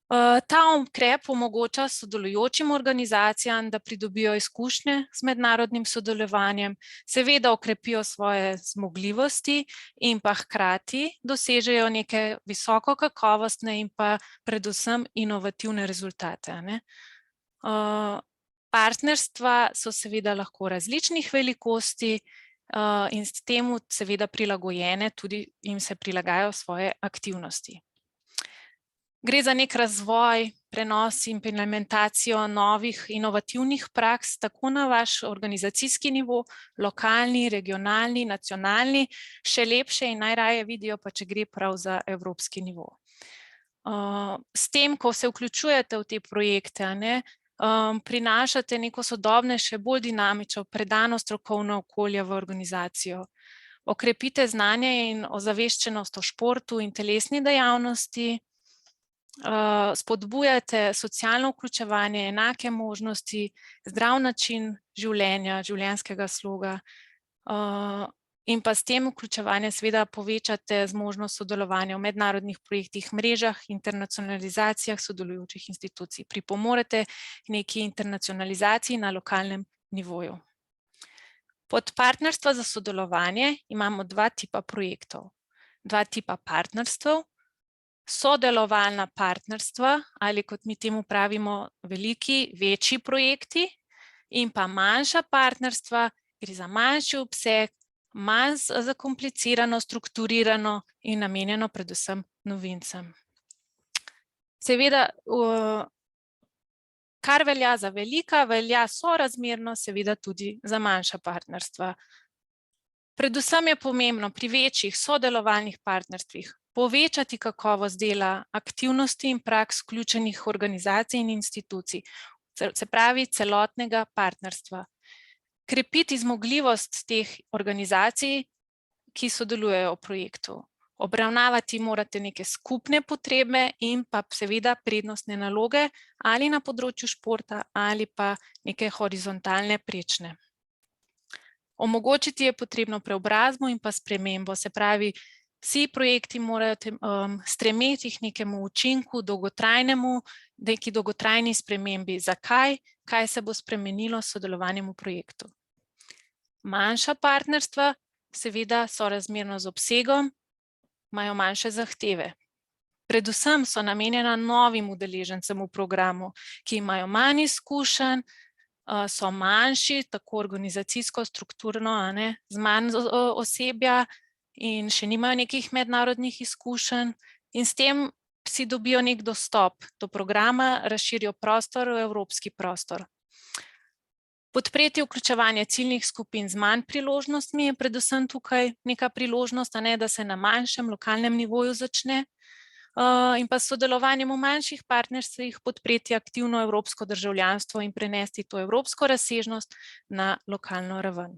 Ta ukrep omogoča sodelujočim organizacijam, da pridobijo izkušnje z mednarodnim sodelovanjem, seveda okrepijo svoje zmogljivosti in pa hkrati dosežejo neke visoko kakovostne in pa predvsem inovativne rezultate. Partnerstva so seveda lahko različnih velikosti in s temu seveda prilagojene, tudi jim se prilagajajo svoje aktivnosti. Gre za nek razvoj, prenos in implementacijo novih inovativnih praks, tako na vaš organizacijski nivo, lokalni, regionalni, nacionalni, še lepše in najraje vidijo pa, če gre prav za evropski nivo. S tem, ko se vključujete v te projekte, prinašate neko sodobnejše, bolj dinamično, predano strokovno okolje v organizacijo. Okrepite znanje in ozaveščenost o športu in telesni dejavnosti, spodbujate socialno vključevanje, enake možnosti, zdrav način življenja, življenjskega sloga in pa s tem vključevanjem seveda povečate zmožnost sodelovanja v mednarodnih projektih, mrežah, internacionalizacijah sodelujočih institucij. Pripomorete k neki internacionalizaciji na lokalnem nivoju. Pod partnerstva za sodelovanje imamo 2 tipa projektov, 2 tipa partnerstv. Sodelovalna partnerstva ali kot mi temu pravimo veliki, večji projekti in pa manjša partnerstva, gre za manjši obseg, manj zakomplicirano, strukturirano in namenjeno predvsem novincem. Seveda, kar velja za velika, velja sorazmerno seveda tudi za manjša partnerstva. Predvsem je pomembno pri večjih sodelovalnih partnerstvih povečati kakovost dela, aktivnosti in praks vključenih organizacij in institucij, se pravi celotnega partnerstva. Krepiti zmogljivost teh organizacij, ki sodelujejo v projektu. Obravnavati morate neke skupne potrebe in pa seveda prednostne naloge ali na področju športa ali pa neke horizontalne prečne. Omogočiti je potrebno preobrazbo in pa spremembo, se pravi, vsi projekti morajo stremeti k nekemu učinku, dolgotrajnemu, neki dolgotrajni spremembi. Zakaj? Kaj se bo spremenilo s sodelovanjem v projektu? Manjša partnerstva, seveda sorazmerno z obsegom, imajo manjše zahteve. Predvsem so namenjena novim udeležencem v programu, ki imajo manj izkušenj, so manjši, tako organizacijsko, strukturno, z manj osebja, in še nimajo nekih mednarodnih izkušenj in s tem si dobijo nek dostop do programa, razširijo prostor v evropski prostor. Podpreti vključevanje ciljnih skupin z manj priložnostmi je predvsem tukaj neka priložnost, da se na manjšem lokalnem nivoju začne in pa s sodelovanjem v manjših partnerstvih podpreti aktivno evropsko državljanstvo in prenesti to evropsko razsežnost na lokalno raven.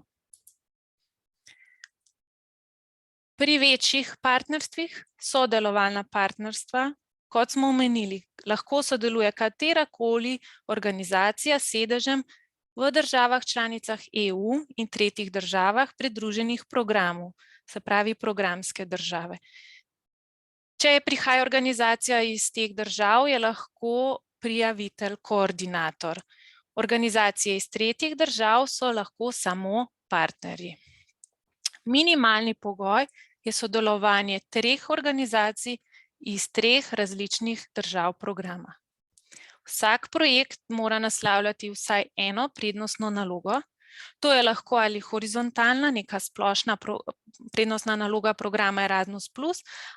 Pri večjih partnerstvih, sodelovalna partnerstva, kot smo omenili, lahko sodeluje katerakoli organizacija s sedežem v državah članicah EU in tretjih državah pridruženih programu, se pravi programske države. Če prihaja organizacija iz teh držav, je lahko prijavitelj koordinator. Organizacije iz tretjih držav so lahko samo partnerji. Minimalni pogoj je sodelovanje 3 organizacij iz 3 različnih držav programa. Vsak projekt mora naslavljati vsaj eno prednostno nalogo. To je lahko ali horizontalna, neka splošna prednostna naloga programa Erasmus+,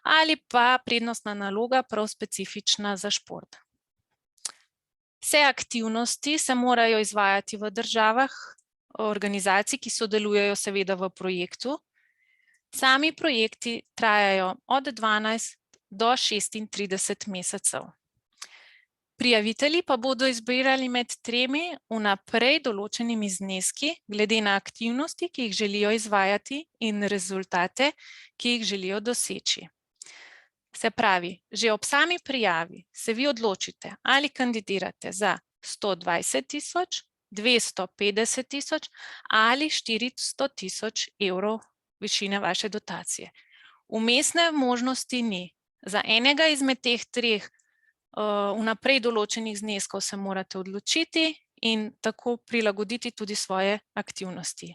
ali pa prednostna naloga prav specifična za šport. Vse aktivnosti se morajo izvajati v državah organizacij, ki sodelujejo seveda v projektu. Sami projekti trajajo od 12 do 36 mesecev. Prijavitelji pa bodo izbirali med 3 vnaprej določenimi zneski, glede na aktivnosti, ki jih želijo izvajati in rezultate, ki jih želijo doseči. Se pravi, že ob sami prijavi se vi odločite, ali kandidirate za 120 000, 250 000 ali 400 000 evrov višine vaše dotacije. Vmesne možnosti ni. Za enega izmed teh 3 vnaprej določenih zneskov se morate odločiti in tako prilagoditi tudi svoje aktivnosti.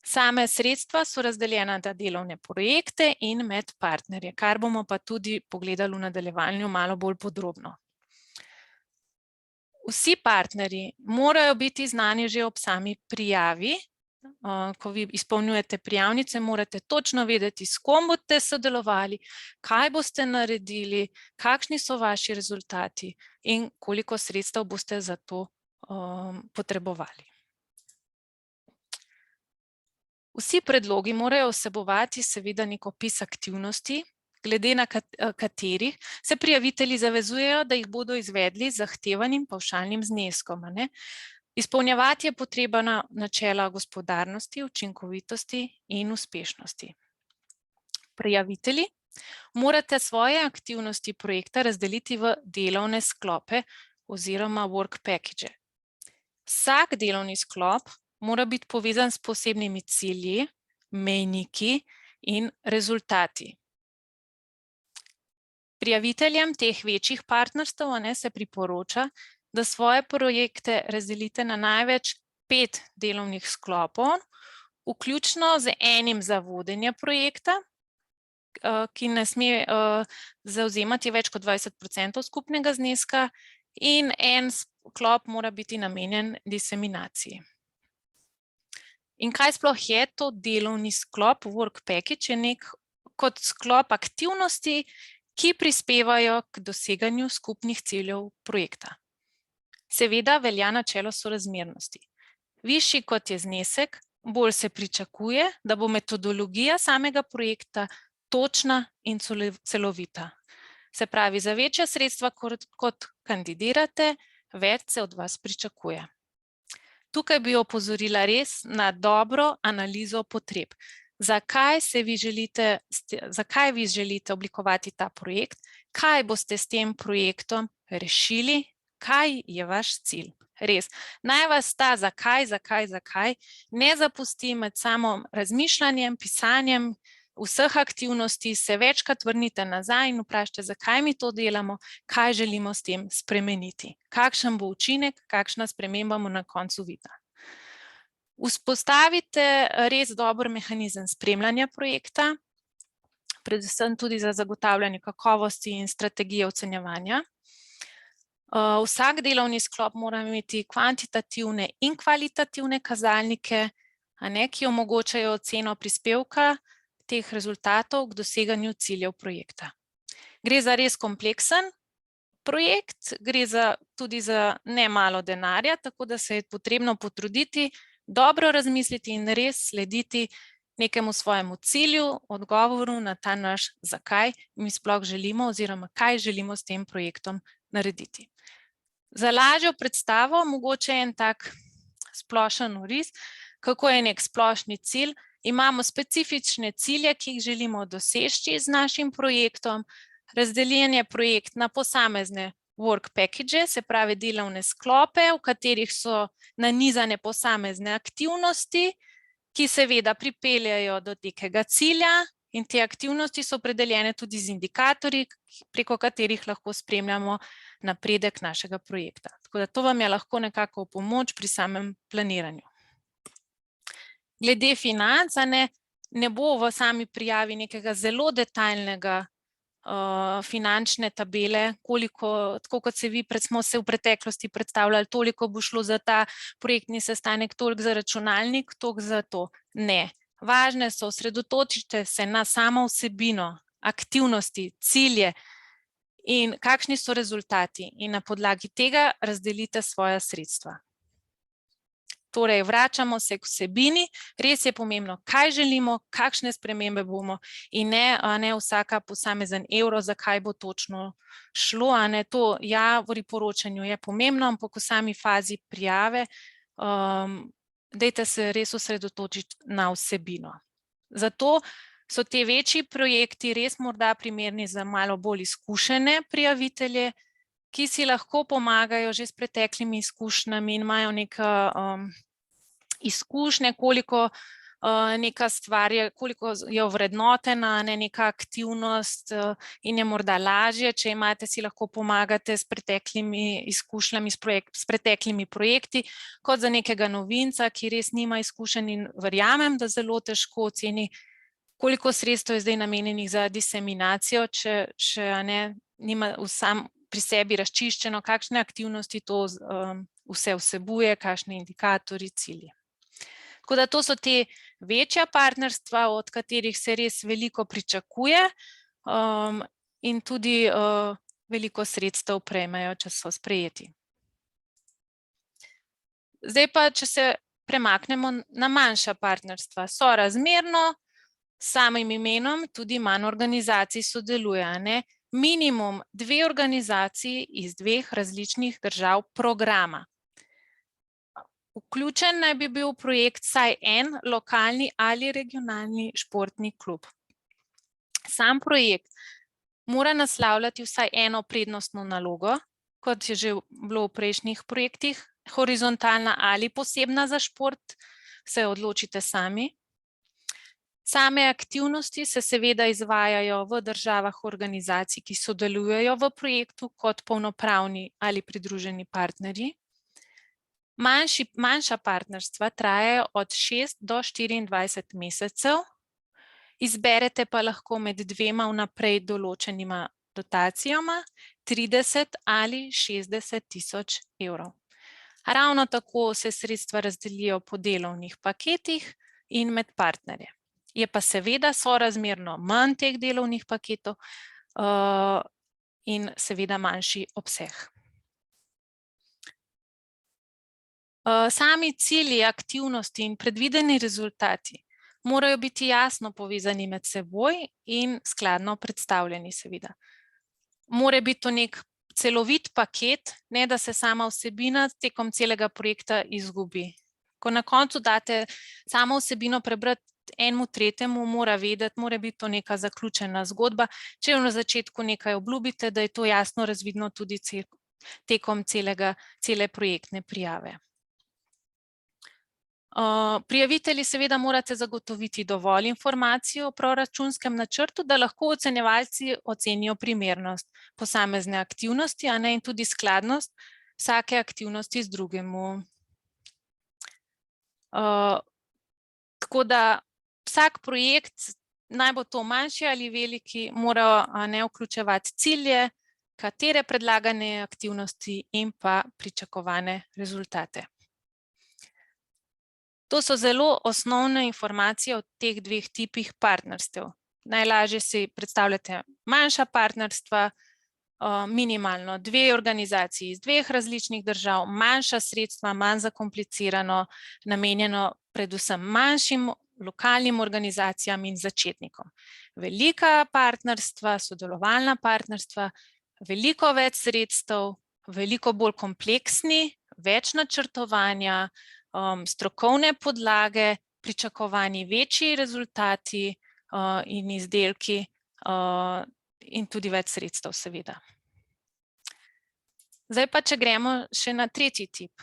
Same sredstva so razdeljena na delovne projekte in med partnerje, kar bomo pa tudi pogledali v nadaljevanju malo bolj podrobno. Vsi partnerji morajo biti znani že ob sami prijavi. Ko vi izpolnjujete prijavnice, morate točno vedeti, s kom boste sodelovali, kaj boste naredili, kakšni so vaši rezultati in koliko sredstev boste za to potrebovali. Vsi predlogi morajo vsebovati seveda nek opis aktivnosti, glede na katerih se prijavitelji zavezujejo, da jih bodo izvedli z zahtevanim pavšalnim zneskom. Izpolnjevati je potrebna načela gospodarnosti, učinkovitosti in uspešnosti. Prijavitelji morate svoje aktivnosti projekta razdeliti v delovne sklope oziroma work package. Vsak delovni sklop mora biti povezan s posebnimi cilji, mejniki in rezultati. Prijaviteljem teh večjih partnerstev se priporoča, da svoje projekte razdelite na največ 5 delovnih sklopov, vključno z enim za vodenje projekta, ki ne sme zavzemati več kot 20% skupnega zneska, in en sklop mora biti namenjen diseminaciji. In kaj sploh je to delovni sklop? Work package je kot sklop aktivnosti, ki prispevajo k doseganju skupnih ciljev projekta. Seveda velja načelo sorazmernosti. Višji kot je znesek, bolj se pričakuje, da bo metodologija samega projekta točna in celovita. Se pravi, za večja sredstva, kot kandidirate, več se od vas pričakuje. Tukaj bi opozorila res na dobro analizo potreb. Zakaj vi želite oblikovati ta projekt? Kaj boste s tem projektom rešili? Kaj je vaš cilj? Res, naj vas ta zakaj ne zapusti med samim razmišljanjem, pisanjem vseh aktivnosti, se večkrat vrnite nazaj in vprašajte, zakaj mi to delamo, kaj želimo s tem spremeniti, kakšen bo učinek, kakšna sprememba bomo na koncu videli. Vzpostavite res dober mehanizem spremljanja projekta, predvsem tudi za zagotavljanje kakovosti in strategije ocenjevanja. Vsak delovni sklop mora imeti kvantitativne in kvalitativne kazalnike, ki omogočajo oceno prispevka teh rezultatov k doseganju ciljev projekta. Gre za res kompleksen projekt, gre tudi za nemalo denarja, tako da se je potrebno potruditi, dobro razmisliti in res slediti nekemu svojemu cilju, odgovoru na ta naš zakaj mi sploh želimo oziroma kaj želimo s tem projektom narediti. Za lažjo predstavo mogoče en tak splošen oris, kako je nek splošni cilj. Imamo specifične cilje, ki jih želimo doseči z našim projektom. Razdeljen je projekt na posamezne work package, se pravi delovne sklope, v katerih so nanizane posamezne aktivnosti, ki seveda pripeljajo do nekega cilja in te aktivnosti so opredeljene tudi z indikatorji, preko katerih lahko spremljamo napredek našega projekta. Tako da to vam je lahko nekako v pomoč pri samem planiranju. Glede financ, ne bo v sami prijavi nekega zelo detaljnega finančne tabele, koliko, tako kot smo se v preteklosti predstavljali, toliko bo šlo za ta projektni sestanek, toliko za računalnik, toliko za to. Ne. Važne so, osredotočite se na samo vsebino, aktivnosti, cilje in kakšni so rezultati in na podlagi tega razdelite svoja sredstva. Torej, vračamo se k vsebini, res je pomembno, kaj želimo, kakšne spremembe bomo in ne vsaka posamezen evro, zakaj bo točno šlo. To v priporočanju je pomembno, ampak v sami fazi prijave dajte se res osredotočiti na vsebino. Zato so te večji projekti res morda primerni za malo bolj izkušene prijavitelje, ki si lahko pomagajo že s preteklimi izkušnjami in imajo neka izkušnje, koliko neka stvar je, koliko je ovrednotena, neka aktivnost in je morda lažje, če si lahko pomagate s preteklimi izkušnjami, s preteklimi projekti, kot za nekega novinca, ki res nima izkušenj in verjamem, da zelo težko oceni, koliko sredstev je zdaj namenjenih za diseminacijo, če še nima sam pri sebi razčiščeno, kakšne aktivnosti to vse vsebuje, kakšne indikatorji, cilji. Tako da to so te večja partnerstva, od katerih se res veliko pričakuje in tudi veliko sredstev prejmejo, če so sprejeti. Zdaj pa, če se premaknemo na manjša partnerstva, sorazmerno s samim imenom tudi manj organizacij sodeluje. Minimum 2 organizaciji iz 2 različnih držav programa. Vključen naj bi bil v projekt vsaj en lokalni ali regionalni športni klub. Sam projekt mora naslavljati vsaj eno prednostno nalogo, kot je že bilo v prejšnjih projektih, horizontalna ali posebna za šport, se odločite sami. Same aktivnosti se seveda izvajajo v državah organizacij, ki sodelujejo v projektu kot polnopravni ali pridruženi partnerji. Manjša partnerstva trajajo od 6 do 24 mesecev, izberete pa lahko med 2 vnaprej določenima dotacijama, 30 ali 60 tisoč evrov. Ravno tako se sredstva razdelijo po delovnih paketih in med partnerje. Je pa seveda sorazmerno manj teh delovnih paketov in seveda manjši obseg. Sami cilji, aktivnosti in predvideni rezultati morajo biti jasno povezani med seboj in skladno predstavljeni seveda. Mora biti to nek celovit paket, ne da se sama vsebina tekom celega projekta izgubi. Ko na koncu date samo vsebino prebrati enemu tretjemu, mora vedeti, mora biti to neka zaključena zgodba. Če na začetku nekaj obljubite, da je to jasno razvidno tudi tekom cele projektne prijave. Prijavitelji seveda morate zagotoviti dovolj informacij o proračunskem načrtu, da lahko ocenjevalci ocenijo primernost posamezne aktivnosti, in tudi skladnost vsake aktivnosti z drugemu. Tako da vsak projekt, naj bo to manjši ali veliki, mora vključevati cilje, katere predlagane aktivnosti in pa pričakovane rezultate. To so zelo osnovne informacije o teh 2 tipih partnerstev. Najlažje si predstavljate manjša partnerstva, minimalno 2 organizaciji iz 2 različnih držav, manjša sredstva, manj zakomplicirano, namenjeno predvsem manjšim lokalnim organizacijam in začetnikom. Velika partnerstva, sodelovalna partnerstva, veliko več sredstev, veliko bolj kompleksni, več načrtovanja, strokovne podlage, pričakovani večji rezultati in izdelki in tudi več sredstev seveda. Zdaj pa, če gremo še na tretji tip,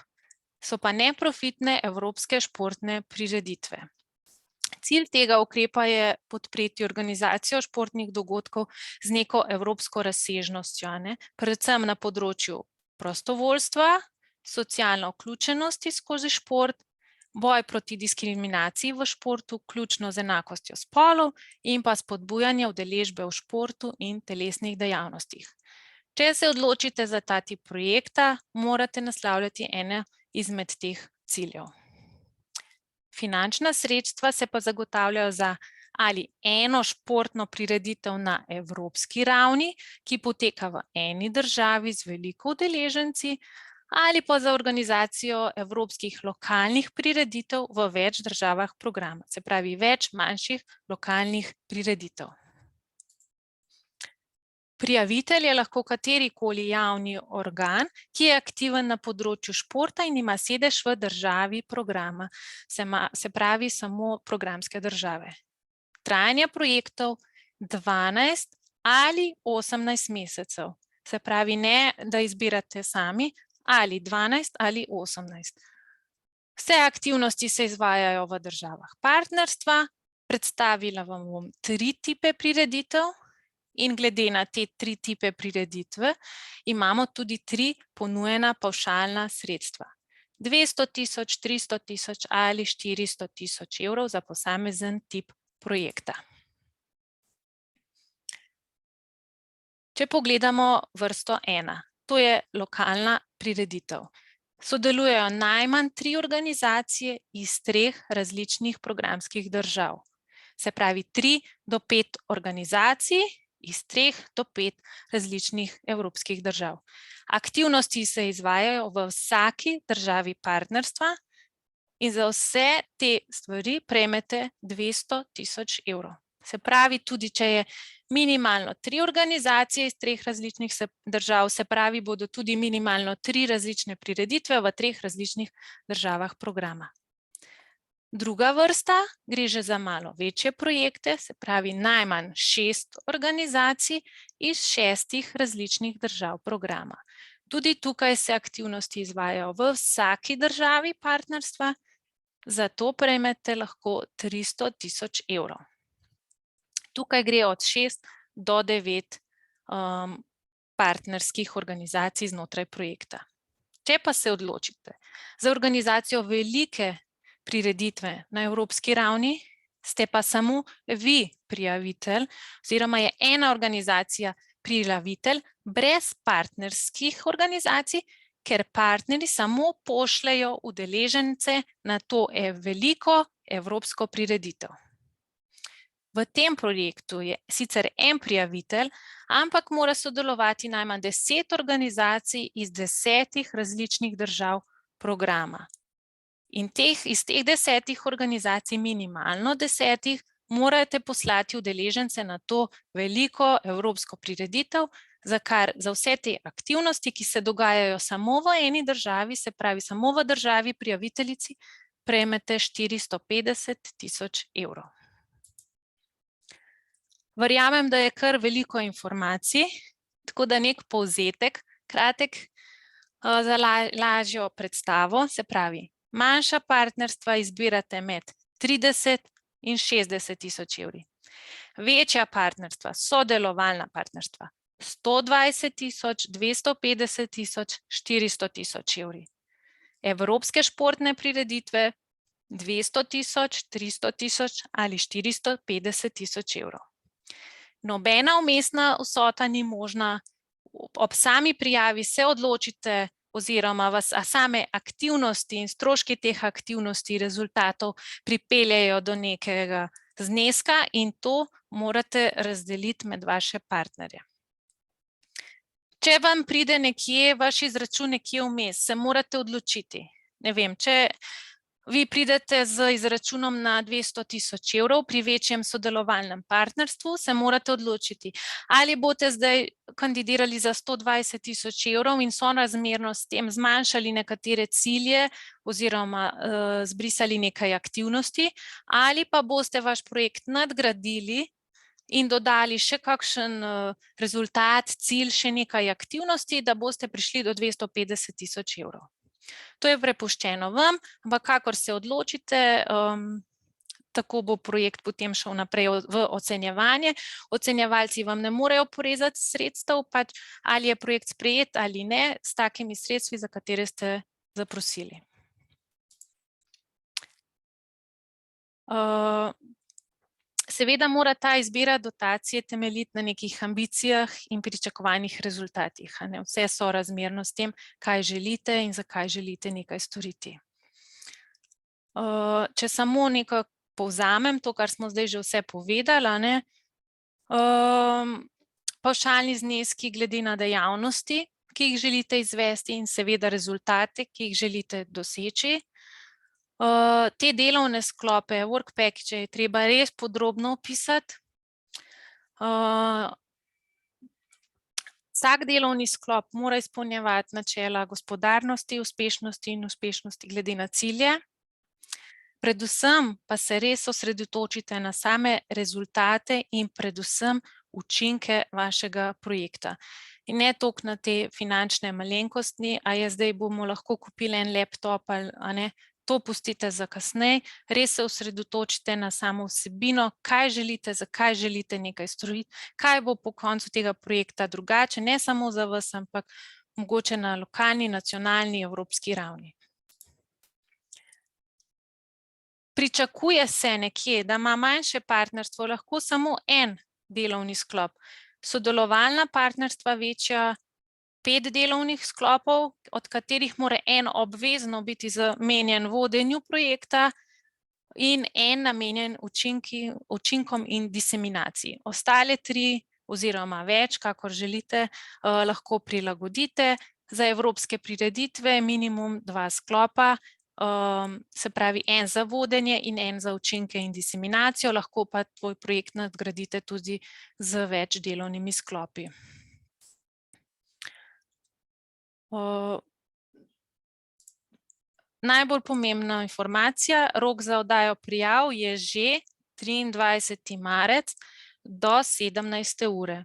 so pa neprofitne evropske športne prireditve. Cilj tega ukrepa je podpreti organizacijo športnih dogodkov z neko evropsko razsežnostjo, predvsem na področju prostovoljstva, socialno vključenosti skozi šport, boj proti diskriminaciji v športu, vključno z enakostjo spolov in pa spodbujanje udeležbe v športu in telesnih dejavnostih. Če se odločite za ta tip projekta, morate naslavljati ene izmed teh ciljev. Finančna sredstva se pa zagotavljajo za ali eno športno prireditev na evropski ravni, ki poteka v eni državi z veliko udeleženci, ali pa za organizacijo evropskih lokalnih prireditev v več državah programa, se pravi več manjših lokalnih prireditev. Prijavitelj je lahko katerikoli javni organ, ki je aktiven na področju športa in ima sedež v državi programa, se pravi samo programske države. Trajanje projektov 12 ali 18 mesecev, se pravi ne, da izbirate sami, ali 12 ali 18. Vse aktivnosti se izvajajo v državah partnerstva, predstavila vam bom 3 tipe prireditev in glede na te 3 tipe prireditve imamo tudi 3 ponujena pavšalna sredstva. 200 tisoč, 300 tisoč ali 400 tisoč evrov za posamezen tip projekta. Če pogledamo vrsto 1, to je lokalna prireditev. Sodelujejo najmanj 3 organizacije iz 3 različnih programskih držav. Se pravi 3 do 5 organizacij iz 3 do 5 različnih evropskih držav. Aktivnosti se izvajajo v vsaki državi partnerstva in za vse te stvari prejmete 200 tisoč evrov. Se pravi, tudi če je minimalno 3 organizacije iz 3 različnih držav, se pravi, bodo tudi minimalno 3 različne prireditve v 3 različnih državah programa. Druga vrsta gre že za malo večje projekte, se pravi najmanj 6 organizacij iz 6 različnih držav programa. Tudi tukaj se aktivnosti izvajajo v vsaki državi partnerstva, zato prejmete lahko 300 tisoč evrov. Tukaj gre od 6 do 9 partnerskih organizacij znotraj projekta. Če pa se odločite za organizacijo velike prireditve na evropski ravni, ste pa samo vi prijavitelj oziroma je ena organizacija prijavitelj brez partnerskih organizacij, ker partnerji samo pošljejo udeležence na to veliko evropsko prireditev. V tem projektu je sicer en prijavitelj, ampak mora sodelovati najmanj 10 organizacij iz 10 različnih držav programa. In iz teh 10 organizacij, minimalno 10, morate poslati udeležence na to veliko evropsko prireditev, za vse te aktivnosti, ki se dogajajo samo v eni državi, se pravi samo v državi prijaviteljici, prejmete 450 tisoč evrov. Verjamem, da je kar veliko informacij, tako da nek povzetek, kratek, za lažjo predstavo, se pravi, manjša partnerstva izbirate med 30 in 60 tisoč evri. Večja partnerstva, sodelovalna partnerstva, 120 tisoč, 250 tisoč, 400 tisoč evri. Evropske športne prireditve 200 tisoč, 300 tisoč ali 450 tisoč evrov. Nobena vmesna vsota ni možna, ob sami prijavi se odločite oziroma same aktivnosti in stroški teh aktivnosti, rezultatov pripeljejo do nekega zneska in to morate razdeliti med vaše partnerje. Če vam pride nekje vaš izračun nekje vmes, se morate odločiti. Ne vem, če vi pridete z izračunom na 200 tisoč evrov pri večjem sodelovalnem partnerstvu, se morate odločiti, ali boste zdaj kandidirali za 120 tisoč evrov in sorazmerno s tem zmanjšali nekatere cilje oziroma zbrisali nekaj aktivnosti, ali pa boste vaš projekt nadgradili in dodali še kakšen rezultat, cilj, še nekaj aktivnosti, da boste prišli do 250 tisoč evrov. To je prepuščeno vam, ampak kakor se odločite, tako bo projekt potem šel naprej v ocenjevanje. Ocenjevalci vam ne morejo porezati sredstev, pač ali je projekt sprejet ali ne, s takimi sredstvi, za katere ste zaprosili. Seveda mora ta izbira dotacije temeljiti na nekih ambicijah in pričakovanih rezultatih. Vse sorazmerno s tem, kaj želite in zakaj želite nekaj storiti. Če samo nekaj povzamem, to, kar smo zdaj že vse povedali, pavšalni zneski glede na dejavnosti, ki jih želite izvesti, in seveda rezultate, ki jih želite doseči. Te delovne sklope, work package, je treba res podrobno opisati. Vsak delovni sklop mora izpolnjevati načela gospodarnosti, uspešnosti in uspešnosti glede na cilje. Predvsem pa se res osredotočite na same rezultate in predvsem učinke vašega projekta. In ne toliko na te finančne malenkosti, a je zdaj bomo lahko kupili en laptop ali ne. To pustite za kasneje, res se osredotočite na samo vsebino, kaj želite, zakaj želite nekaj storiti, kaj bo po koncu tega projekta drugače, ne samo za vas, ampak mogoče na lokalni, nacionalni, evropski ravni. Pričakuje se nekje, da ima manjše partnerstvo lahko samo en delovni sklop. Sodelovalna partnerstva večja 5 delovnih sklopov, od katerih mora en obvezno biti namenjen vodenju projekta in en namenjen učinkom in diseminaciji. Ostale 3 oziroma več, kakor želite, lahko prilagodite. Za evropske prireditve minimum 2 sklopa, se pravi en za vodenje in en za učinke in diseminacijo, lahko pa tvoj projekt nadgradite tudi z več delovnimi sklopi. Najbolj pomembna informacija, rok za oddajo prijav je že 23. marec do 17. ure.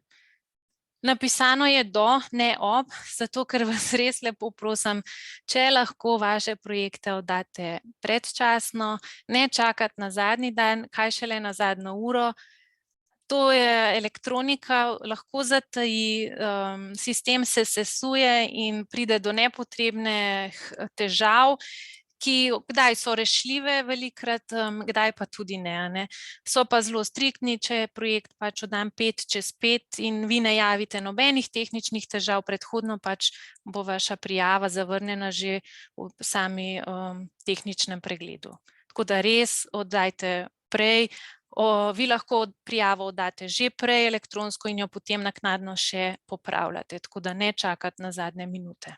Napisano je do, ne ob, zato ker vas res lepo prosim, če lahko vaše projekte oddate predčasno, ne čakati na zadnji dan, kaj šele na zadnjo uro. To je elektronika, lahko zataji, sistem se sesuje in pride do nepotrebnih težav, ki kdaj so rešljive velikokrat, kdaj pa tudi ne. So pa zelo striktni, če je projekt pač oddan 5 čez 5 in vi ne javite nobenih tehničnih težav, predhodno pač bo vaša prijava zavrnjena že v sami tehničnem pregledu. Tako da res oddajte prej. Vi lahko prijavo oddate že prej elektronsko in jo potem naknadno še popravljate, tako da ne čakati na zadnje minute.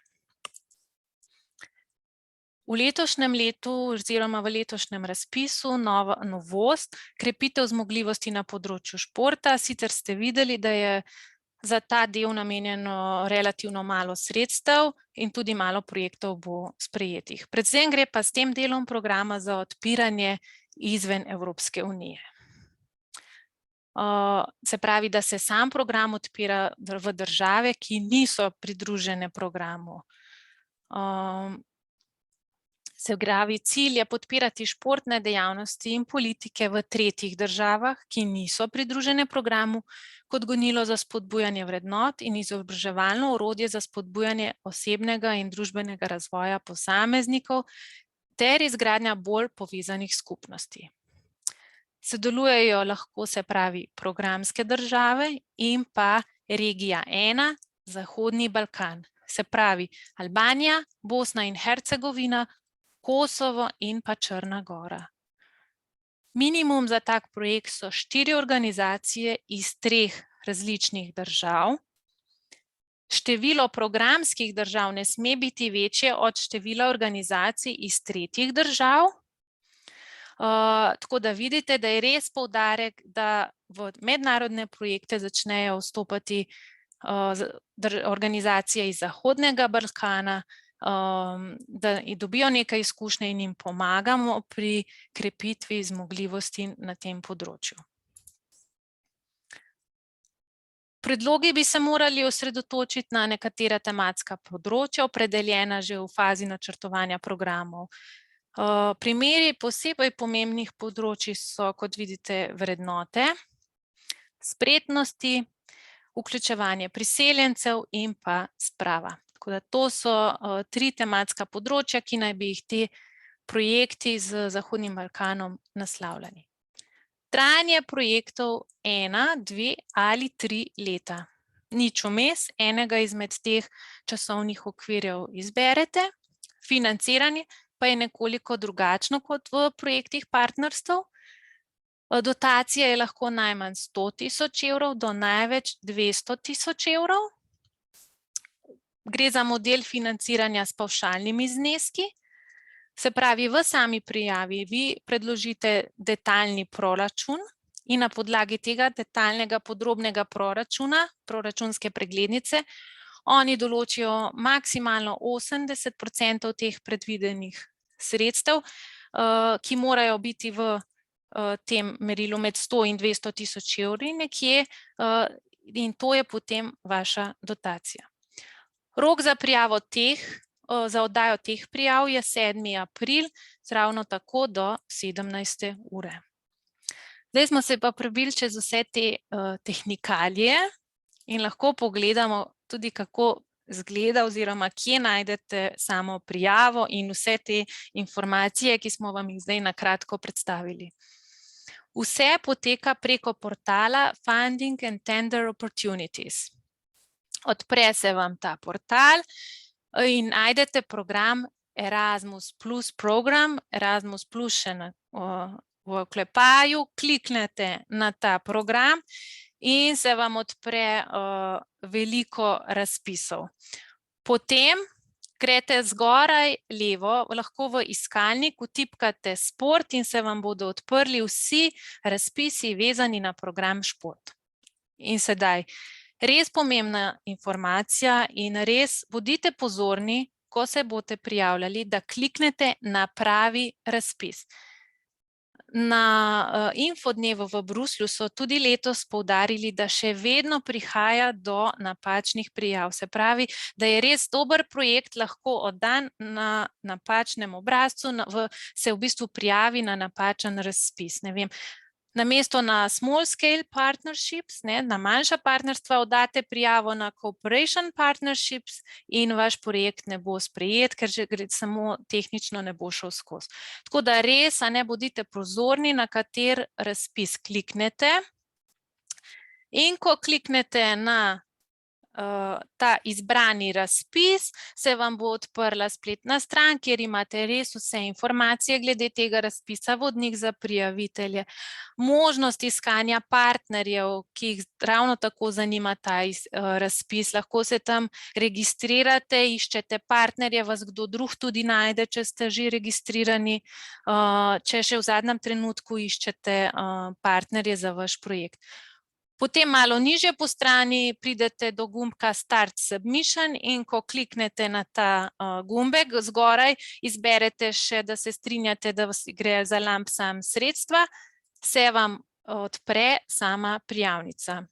V letošnjem letu oziroma v letošnjem razpisu novost, krepitev zmogljivosti na področju športa. Sicer ste videli, da je za ta del namenjeno relativno malo sredstev in tudi malo projektov bo sprejetih. Predvsem gre pa s tem delom programa za odpiranje izven Evropske unije. Se pravi, da se sam program odpira v države, ki niso pridružene programu. Se pravi, cilj je podpirati športne dejavnosti in politike v tretjih državah, ki niso pridružene programu, kot gonilo za spodbujanje vrednot in izobraževalno orodje za spodbujanje osebnega in družbenega razvoja posameznikov ter izgradnja bolj povezanih skupnosti. Sodelujejo lahko, se pravi, programske države in pa regija 1, Zahodni Balkan. Se pravi, Albanija, Bosna in Hercegovina, Kosovo in pa Črna Gora. Minimum za tak projekt so 4 organizacije iz 3 različnih držav. Število programskih držav ne sme biti večje od števila organizacij iz tretjih držav. Tako da vidite, da je res poudarek, da v mednarodne projekte začnejo vstopati organizacije iz Zahodnega Balkana, da dobijo nekaj izkušnje in jim pomagamo pri krepitvi zmogljivosti na tem področju. Predlogi bi se morali osredotočiti na nekatera tematska področja, opredeljena že v fazi načrtovanja programov. Primeri posebej pomembnih področij so, kot vidite, vrednote, spretnosti, vključevanje priseljencev in pa sprava. Tako da to so 3 tematska področja, ki naj bi jih ti projekti z Zahodnim Balkanom naslavljali. Trajanje projektov 1, 2 ali 3 leta. Nič vmes, enega izmed teh časovnih okvirjev izberete. Financiranje pa je nekoliko drugačno kot v projektih partnerstev. Dotacija je lahko najmanj 100.000 evrov do največ 200.000 evrov. Gre za model financiranja s pavšalnimi zneski. Se pravi, v sami prijavi vi predložite detaljni proračun in na podlagi tega detaljnega podrobnega proračuna, proračunske preglednice, oni določijo maksimalno 80% teh predvidenih sredstev, ki morajo biti v tem merilu med 100 in 200.000 evri nekje, in to je potem vaša dotacija. Rok za prijavo za oddajo teh prijav je 7. april, ravno tako do 17. ure. Zdaj smo se pa prebili čez vse te tehnikalije in lahko pogledamo tudi, kako izgleda oziroma kje najdete samo prijavo in vse te informacije, ki smo vam jih zdaj na kratko predstavili. Vse poteka preko portala Funding and Tender Opportunities. Odpre se vam ta portal in najdete program Erasmus Plus program, Erasmus Plus še v oklepaju, kliknete na ta program in se vam odpre veliko razpisov. Potem greste zgoraj levo, lahko v iskalnik vtipkate šport in se vam bodo odprli vsi razpisi vezani na program šport. In sedaj, res pomembna informacija in res bodite pozorni, ko se boste prijavljali, da kliknete na pravi razpis. Na infodnevu v Bruslju so tudi letos poudarili, da še vedno prihaja do napačnih prijav. Se pravi, da je res dober projekt lahko oddan na napačnem obrazcu, se v bistvu prijavi na napačen razpis. Ne vem, namesto na small scale partnerships, na manjša partnerstva, oddate prijavo na cooperation partnerships in vaš projekt ne bo sprejet, ker že samo tehnično ne bo šel skozi. Tako da res, bodite pozorni, na kater razpis kliknete. In ko kliknete na ta izbrani razpis, se vam bo odprla spletna stran, kjer imate res vse informacije glede tega razpisa, vodnik za prijavitelje, možnost iskanja partnerjev, ki jih ravno tako zanima ta razpis. Lahko se tam registrirate, iščete partnerje, vas kdo drug tudi najde, če ste že registrirani, če še v zadnjem trenutku iščete partnerje za vaš projekt. Potem malo nižje po strani pridete do gumbka Start Submission in ko kliknete na ta gumbek zgoraj, izberete še, da se strinjate, da vas gre za lump sum sredstva, se vam odpre sama prijavnica.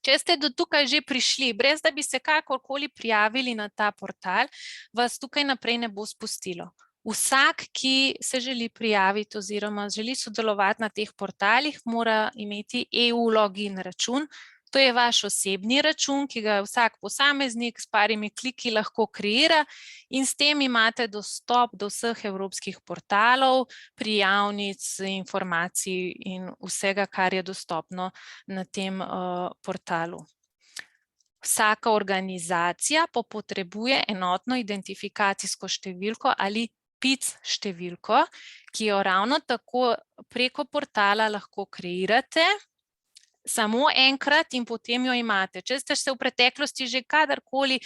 Če ste do tukaj že prišli, brez da bi se kakorkoli prijavili na ta portal, vas tukaj naprej ne bo spustilo. Vsak, ki se želi prijaviti oziroma želi sodelovati na teh portalih, mora imeti EU login račun. To je vaš osebni račun, ki ga vsak posameznik s parimi kliki lahko kreira in s tem imate dostop do vseh evropskih portalov, prijavnic, informacij in vsega, kar je dostopno na tem portalu. Vsaka organizacija pa potrebuje enotno identifikacijsko številko ali PIC številko, ki jo ravno tako preko portala lahko kreirate samo enkrat in potem jo imate. Če ste se v preteklosti že kadarkoli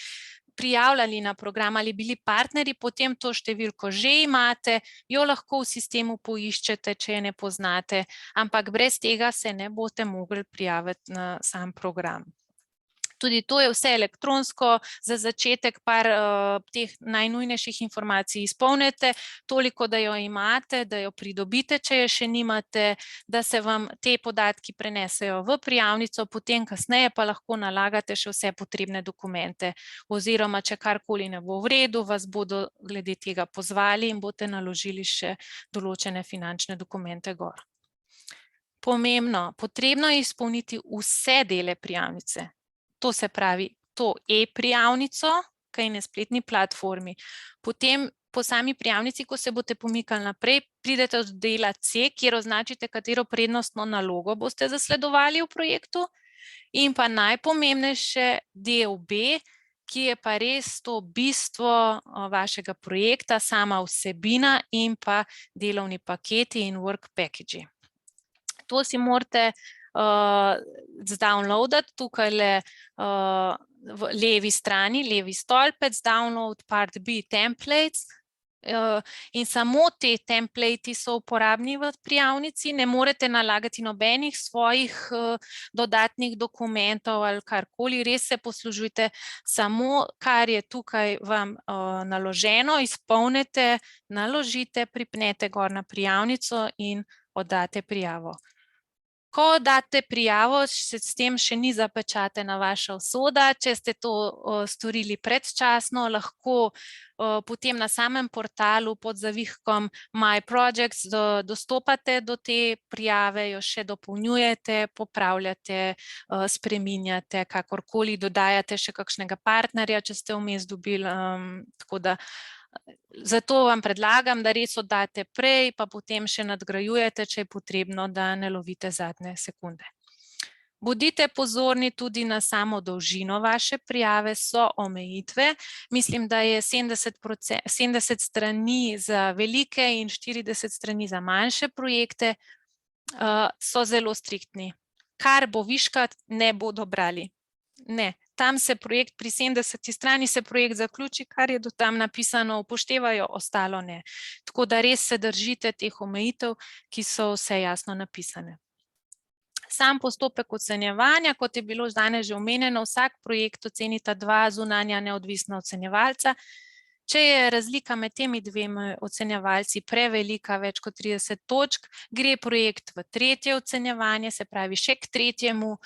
prijavljali na program ali bili partnerji, potem to številko že imate, jo lahko v sistemu poiščete, če je ne poznate, ampak brez tega se ne boste mogli prijaviti na sam program. Tudi to je vse elektronsko, za začetek par teh najnujnejših informacij izpolnite, toliko, da jo imate, da jo pridobite, če je še nimate, da se vam te podatki prenesejo v prijavnico, potem kasneje pa lahko nalagate še vse potrebne dokumente, oziroma če karkoli ne bo v redu, vas bodo glede tega pozvali in boste naložili še določene finančne dokumente gor. Pomembno, potrebno je izpolniti vse dele prijavnice. To se pravi, to e-prijavnico, ki je na spletni platformi. Potem po sami prijavnici, ko se boste pomikali naprej, pridete od dela C, kjer označite, katero prednostno nalogo boste zasledovali v projektu, in pa najpomembnejše del B, ki je pa res to bistvo vašega projekta, sama vsebina in pa delovni paketi in work package. To si morate zdownloadati tukaj v levi strani, levi stolpec, download part B templates, in samo te templati so uporabni v prijavnici, ne morete nalagati nobenih svojih dodatnih dokumentov ali karkoli, res se poslužujte samo, kar je tukaj vam naloženo, izpolnite, naložite, pripnete gor na prijavnico in oddate prijavo. Ko date prijavo, se s tem še ni zapečatena vaša usoda. Če ste to storili predčasno, lahko potem na samem portalu pod zavihkom My Projects dostopate do te prijave, jo še dopolnjujete, popravljate, spreminjate, kakorkoli, dodajate še kakšnega partnerja, če ste vmes dobili, tako da zato vam predlagam, da res oddate prej, pa potem še nadgrajujete, če je potrebno, da ne lovite zadnje sekunde. Bodite pozorni tudi na samo dolžino vaše prijave, so omejitve. Mislim, da je 70 strani za velike in 40 strani za manjše projekte, so zelo striktni. Kar bo viška, ne bodo brali. Ne. Tam se projekt, pri 70 strani se projekt zaključi, kar je do tam napisano, upoštevajo, ostalo ne. Tako da res se držite teh omejitev, ki so vse jasno napisane. Sam postopek ocenjevanja, kot je bilo danes že omenjeno, vsak projekt ocenita dva zunanja neodvisna ocenjevalca. Če je razlika med temi dvema ocenjevalci prevelika, več kot 30 točk, gre projekt v tretje ocenjevanje, se pravi še k tretjemu,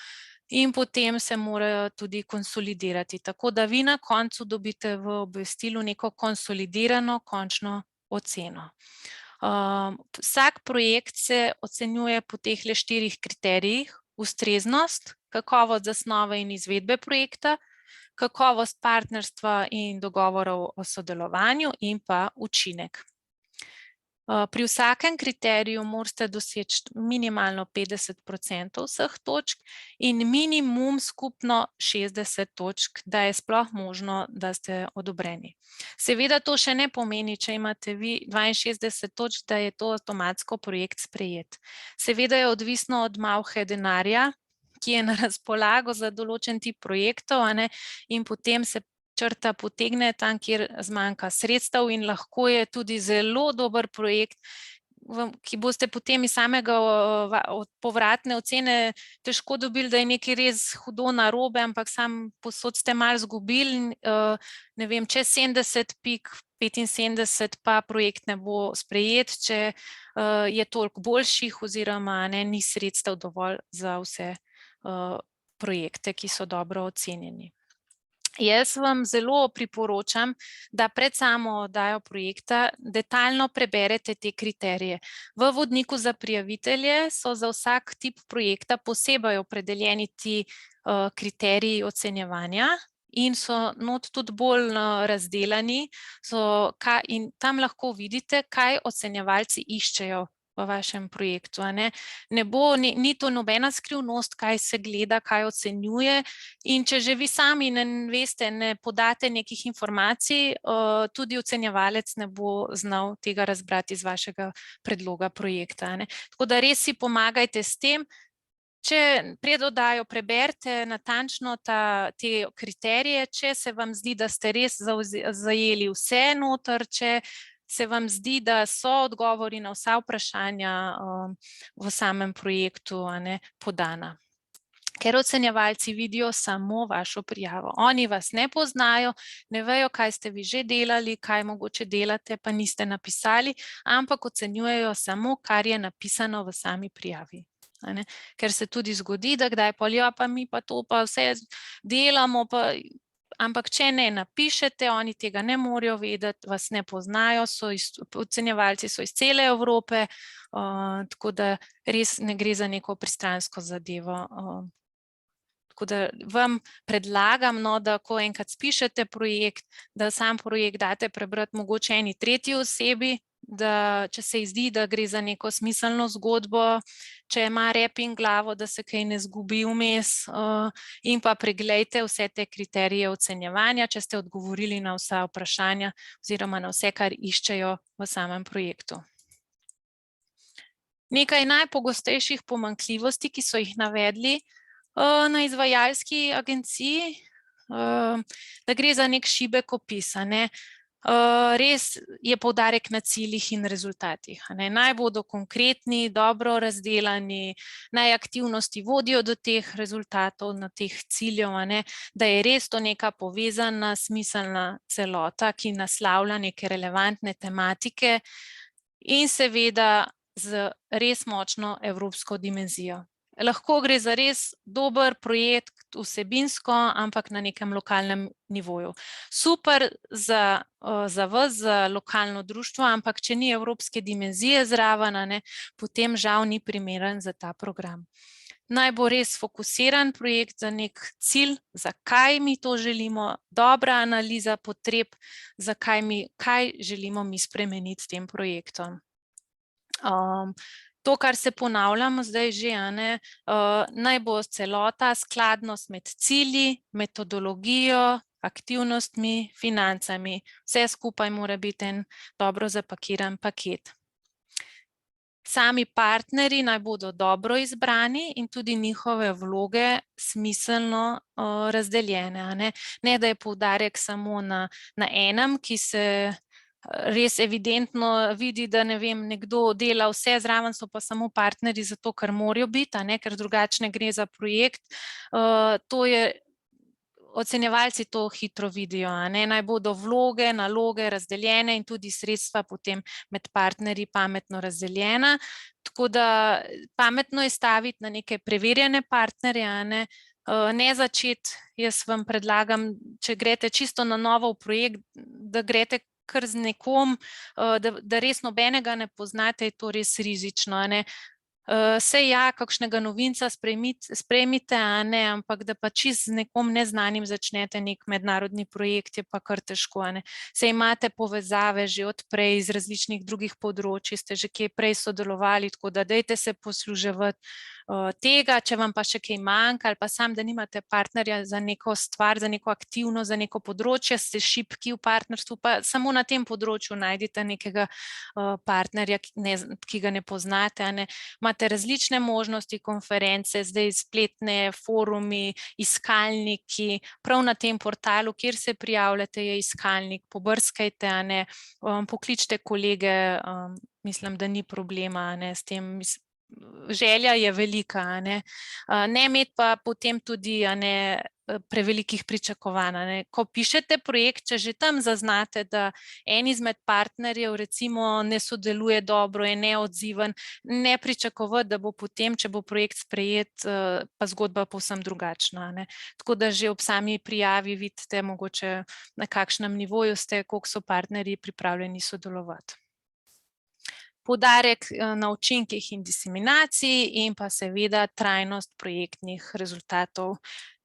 in potem se morajo tudi konsolidirati, tako da vi na koncu dobite v obvestilu neko konsolidirano končno oceno. Vsak projekt se ocenjuje po teh 4 kriterijih: ustreznost, kakovost zasnove in izvedbe projekta, kakovost partnerstva in dogovorov o sodelovanju in pa učinek. Pri vsakem kriteriju morate doseči minimalno 50% vseh točk in minimum skupno 60 točk, da je sploh možno, da ste odobreni. Seveda to še ne pomeni, če imate vi 62 točk, da je to avtomatsko projekt sprejet. Seveda je odvisno od malhe denarja, ki je na razpolago za določen tip projektov, in potem se črta potegne tam, kjer zmanjka sredstev, in lahko je tudi zelo dober projekt, ki boste potem iz samega povratne ocene težko dobili, da je nekaj res hudo narobe, ampak sam posod ste malo izgubili, ne vem, če 70 pik, 75 pa projekt ne bo sprejet, če je toliko boljših oziroma ni sredstev dovolj za vse projekte, ki so dobro ocenjeni. Jaz vam zelo priporočam, da pred samo oddajo projekta detaljno preberete te kriterije. V vodniku za prijavitelje so za vsak tip projekta posebej opredeljeni ti kriteriji ocenjevanja in so not tudi bolj razdelani, in tam lahko vidite, kaj ocenjevalci iščejo v vašem projektu. Ni to nobena skrivnost, kaj se gleda, kaj ocenjuje, in če že vi sami ne veste, ne podate nekih informacij, tudi ocenjevalec ne bo znal tega razbrati iz vašega predloga projekta. Tako da res si pomagajte s tem. Če pred oddajo preberite natančno te kriterije, če se vam zdi, da ste res zajeli vse noter, če se vam zdi, da so odgovori na vsa vprašanja v samem projektu podana. ker ocenjevalci vidijo samo vašo prijavo. Oni vas ne poznajo, ne vejo, kaj ste vi že delali, kaj mogoče delate, pa niste napisali, ampak ocenjujejo samo, kar je napisano v sami prijavi. Ker se tudi zgodi, da kdaj pa mi pa to pa vse delamo, ampak če ne napišete, oni tega ne morejo vedeti, vas ne poznajo, ocenjevalci so iz cele Evrope, tako da res ne gre za neko pristransko zadevo. Tako da vam predlagam, da ko enkrat spišete projekt, da sam projekt date prebrati mogoče eni tretji osebi, da če se zdi, da gre za neko smiselno zgodbo, če ima rep in glavo, da se kaj ne zgubi vmes, in pa preglejte vse te kriterije ocenjevanja, če ste odgovorili na vsa vprašanja oziroma na vse, kar iščejo v samem projektu. Nekaj najpogostejših pomanjkljivosti, ki so jih navedli na izvajalski agenciji, da gre za nek šibek opis. Res je poudarek na ciljih in rezultatih. Naj bodo konkretni, dobro razdelani, naj aktivnosti vodijo do teh rezultatov, na teh ciljev, da je res to neka povezana, smiselna celota, ki naslavlja neke relevantne tematike in seveda z res močno evropsko dimenzijo. Lahko gre za res dober projekt vsebinsko, ampak na nekem lokalnem nivoju. Super za vas, za lokalno društvo, ampak če ni evropske dimenzije zraven, potem žal ni primeren za ta program. Naj bo res fokusiran projekt za nek cilj, zakaj mi to želimo, dobra analiza potreb, kaj želimo mi spremeniti s tem projektom. To, kar se ponavljamo zdaj že, naj bo celota skladnost med cilji, metodologijo, aktivnostmi, financami. Vse skupaj mora biti en dobro zapakiran paket. Sami partnerji naj bodo dobro izbrani in tudi njihove vloge smiselno razdeljene. Ne, da je poudarek samo na enem, ki se res evidentno vidi, da nekdo dela vse, zraven so pa samo partnerji zato, ker morajo biti, ker drugače ne gre za projekt. Ocenjevalci to hitro vidijo, naj bodo vloge, naloge razdeljene in tudi sredstva potem med partnerji pametno razdeljena. Tako da pametno je staviti na neke preverjene partnerje, ne začeti, jaz vam predlagam, če greste čisto na novo v projekt, da greste kar z nekom, da res nobenega ne poznate, je to res rizično. Sej ja, kakšnega novinca sprejmite, ampak da pa čisto z nekom neznanim začnete nek mednarodni projekt, je pa kar težko. Sej imate povezave že od prej iz različnih drugih področij, ste že kje prej sodelovali, tako da dajte se posluževati tega, če vam pa še kaj manjka ali pa sam, da nimate partnerja za neko stvar, za neko aktivnost, za neko področje, ste šibki v partnerstvu, pa samo na tem področju najdite nekega partnerja, ki ga ne poznate. Imate različne možnosti, konference, zdaj spletne forumi, iskalniki, prav na tem portalu, kjer se prijavljate, je iskalnik, pobrskajte, pokličite kolege, mislim, da ni problema s tem. Želja je velika, ne imeti pa potem tudi prevelikih pričakovanj. Ko pišete projekt, če že tam zaznate, da en izmed partnerjev recimo ne sodeluje dobro, je neodziven, ne pričakovati, da bo potem, če bo projekt sprejet, pa zgodba povsem drugačna. Tako da že ob sami prijavi vidite mogoče na kakšnem nivoju ste, koliko so partnerji pripravljeni sodelovati. Poudarek na učinkih in diseminaciji in pa seveda trajnost projektnih rezultatov.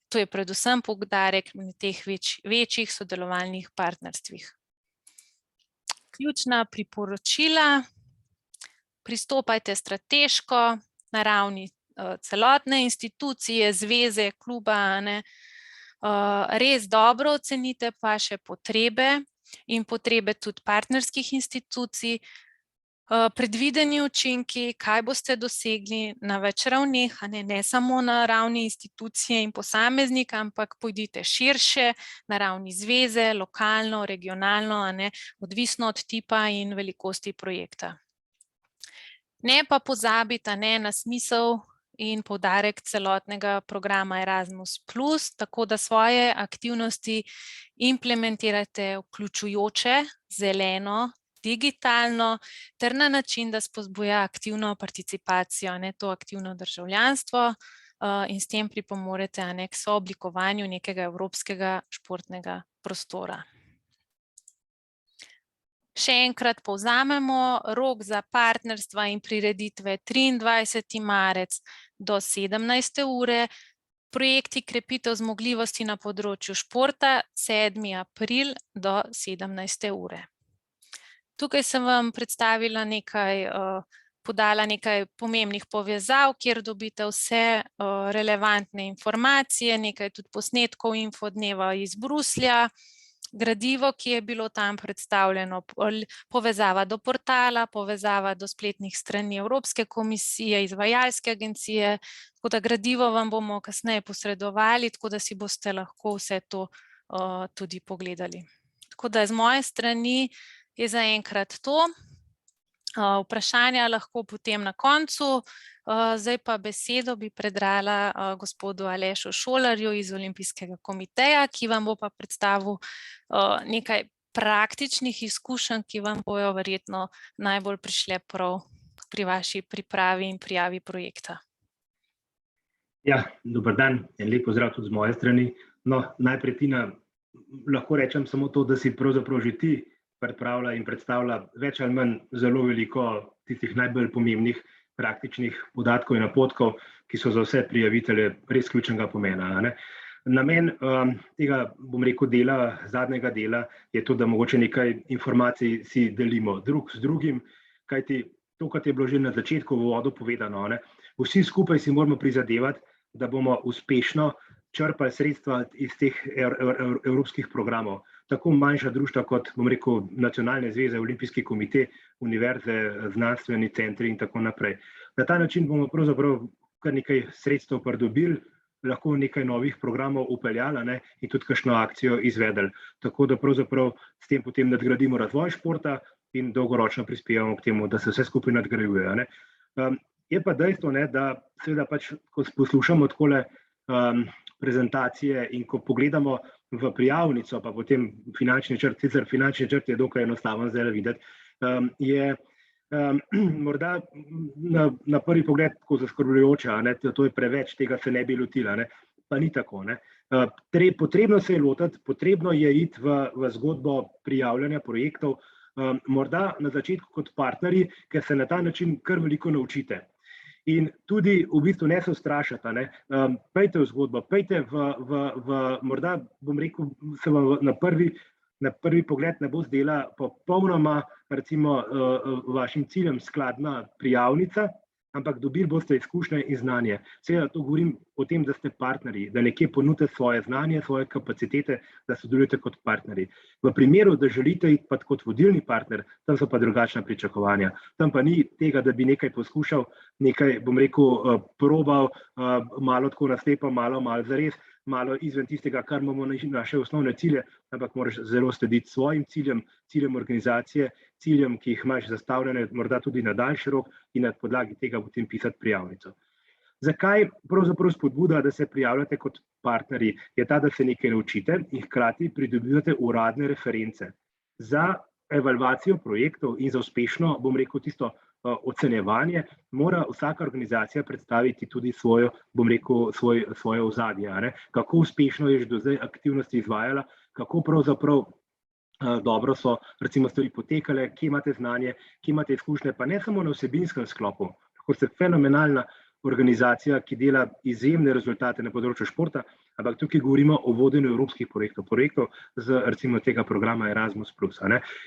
To je predvsem poudarek na teh večjih sodelovalnih partnerstvih. Ključna priporočila. Pristopajte strateško na ravni celotne institucije, zveze, kluba. Res dobro ocenite vaše potrebe in potrebe tudi partnerskih institucij. Predvideni učinki, kaj boste dosegli na več ravneh, ne samo na ravni institucije in posameznika, ampak pojdite širše na ravni zveze, lokalno, regionalno, odvisno od tipa in velikosti projekta. Ne pa pozabiti na smisel in poudarek celotnega programa Erasmus+, tako da svoje aktivnosti implementirate vključujoče, zeleno, digitalno, ter na način, da spodbuja aktivno participacijo, ne to aktivno državljanstvo, in s tem pripomorete k sooblikovanju nekega evropskega športnega prostora. Še enkrat povzamemo, rok za partnerstva in prireditve 23. marec do 17. ure, projekti krepitev zmogljivosti na področju športa 7. april do 17. ure. Tukaj sem vam predstavila podala nekaj pomembnih povezav, kjer dobite vse relevantne informacije, nekaj tudi posnetkov infodneva iz Bruslja, gradivo, ki je bilo tam predstavljeno, povezava do portala, povezava do spletnih strani Evropske komisije, izvajalske agencije, tako da gradivo vam bomo kasneje posredovali, tako da si boste lahko vse to tudi pogledali. Tako da z moje strani je zaenkrat to. Vprašanja lahko potem na koncu. Zdaj pa besedo bi predrala gospodu Alešu Šolarju iz Olimpijskega komiteja, ki vam bo pa predstavil nekaj praktičnih izkušenj, ki vam bojo verjetno najbolj prišle prav pri vaši pripravi in prijavi projekta. Ja, dober dan, en lep pozdrav tudi z moje strani. No, najprej, Tina, lahko rečem samo to, da si pravzaprav že ti pripravlja in predstavlja več ali manj zelo veliko tistih najbolj pomembnih praktičnih podatkov in napotkov, ki so za vse prijavitelje res ključnega pomena. Namen tega, bom rekel, dela, zadnjega dela, je to, da mogoče nekaj informacij si delimo drug z drugim, kajti to, kar je bilo že na začetku v uvodu povedano, vsi skupaj si moramo prizadevati, da bomo uspešno črpali sredstva iz teh evropskih programov, tako manjša društva kot, bom rekel, nacionalne zveze, olimpijski komite, univerze, znanstveni centri in tako naprej. Na ta način bomo pravzaprav kar nekaj sredstev pridobili, lahko nekaj novih programov upeljali in tudi kakšno akcijo izvedli. Tako da pravzaprav s tem potem nadgradimo razvoj športa in dolgoročno prispevamo k temu, da se vse skupaj nadgrajuje. Je pa dejstvo, da seveda pač, ko poslušamo takole prezentacije in ko pogledamo v prijavnico, pa potem finančni načrt, sicer finančni načrt je dokaj enostaven zdaj videti, je morda na prvi pogled tako zaskrbljujoča, to je preveč, tega se ne bi lotila, pa ni tako. Potrebno se je lotiti, potrebno je iti v zgodbo prijavljanja projektov, morda na začetku kot partnerji, ker se na ta način kar veliko naučite. In tudi v bistvu ne se ustrašati, pejte v zgodbo, pejte morda, bom rekel, se vam na prvi pogled ne bo zdela popolnoma, recimo, vašim ciljem skladna prijavnica, ampak dobili boste izkušnje in znanje. Seveda to govorim o tem, da ste partnerji, da nekje ponudite svoje znanje, svoje kapacitete, da sodelujete kot partnerji. V primeru, da želite iti pa kot vodilni partner, tam so pa drugačna pričakovanja. Tam pa ni tega, da bi nekaj poskušal, nekaj, bom rekel, probal, malo tako na slepo, malo zares, malo izven tistega, kar imamo naše osnovne cilje, ampak moraš zelo slediti svojim ciljem organizacije, ciljem, ki jih imaš zastavljene, morda tudi na daljši rok in na podlagi tega potem pisati prijavnico. Zakaj pravzaprav spodbuda, da se prijavljate kot partnerji, je ta, da se nekaj naučite in hkrati pridobivate uradne reference. Za evalvacijo projektov in za uspešno, bom rekel, tisto ocenjevanje, mora vsaka organizacija predstaviti tudi svoje, bom rekel, svoje ozadje. Kako uspešno je že do zdaj aktivnosti izvajala, kako pravzaprav dobro so recimo stvari potekale, kje imate znanje, kje imate izkušnje, pa ne samo na vsebinskem sklopu, tako ste fenomenalna organizacija, ki dela izjemne rezultate na področju športa, ampak tukaj govorimo o vodenju evropskih projektov z recimo tega programa Erasmus+.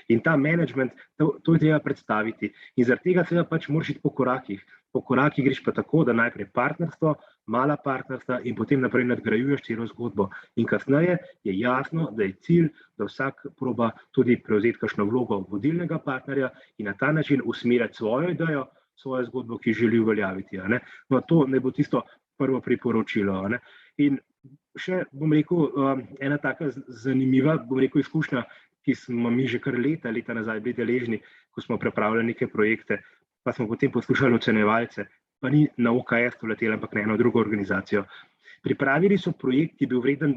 In ta management, to je treba predstaviti. In zaradi tega seveda pač moraš iti po korakih. Po korakih greš pa tako, da najprej partnerstvo, mala partnerstva in potem naprej nadgrajuješ celo zgodbo. In kasneje je jasno, da je cilj, da vsak proba tudi prevzeti kakšno vlogo vodilnega partnerja in na ta način usmerjati svojo idejo, svojo zgodbo, ki želi uveljaviti. No, to ne bo tisto prvo priporočilo. In še, bom rekel, ena taka zanimiva, bom rekel, izkušnja, ki smo mi že kar leta nazaj bili deležni, ko smo pripravljali neke projekte, pa smo potem poslušali ocenjevalce. pa ni na OKS letela, ampak na eno drugo organizacijo. Pripravili so projekt, ki je bil vreden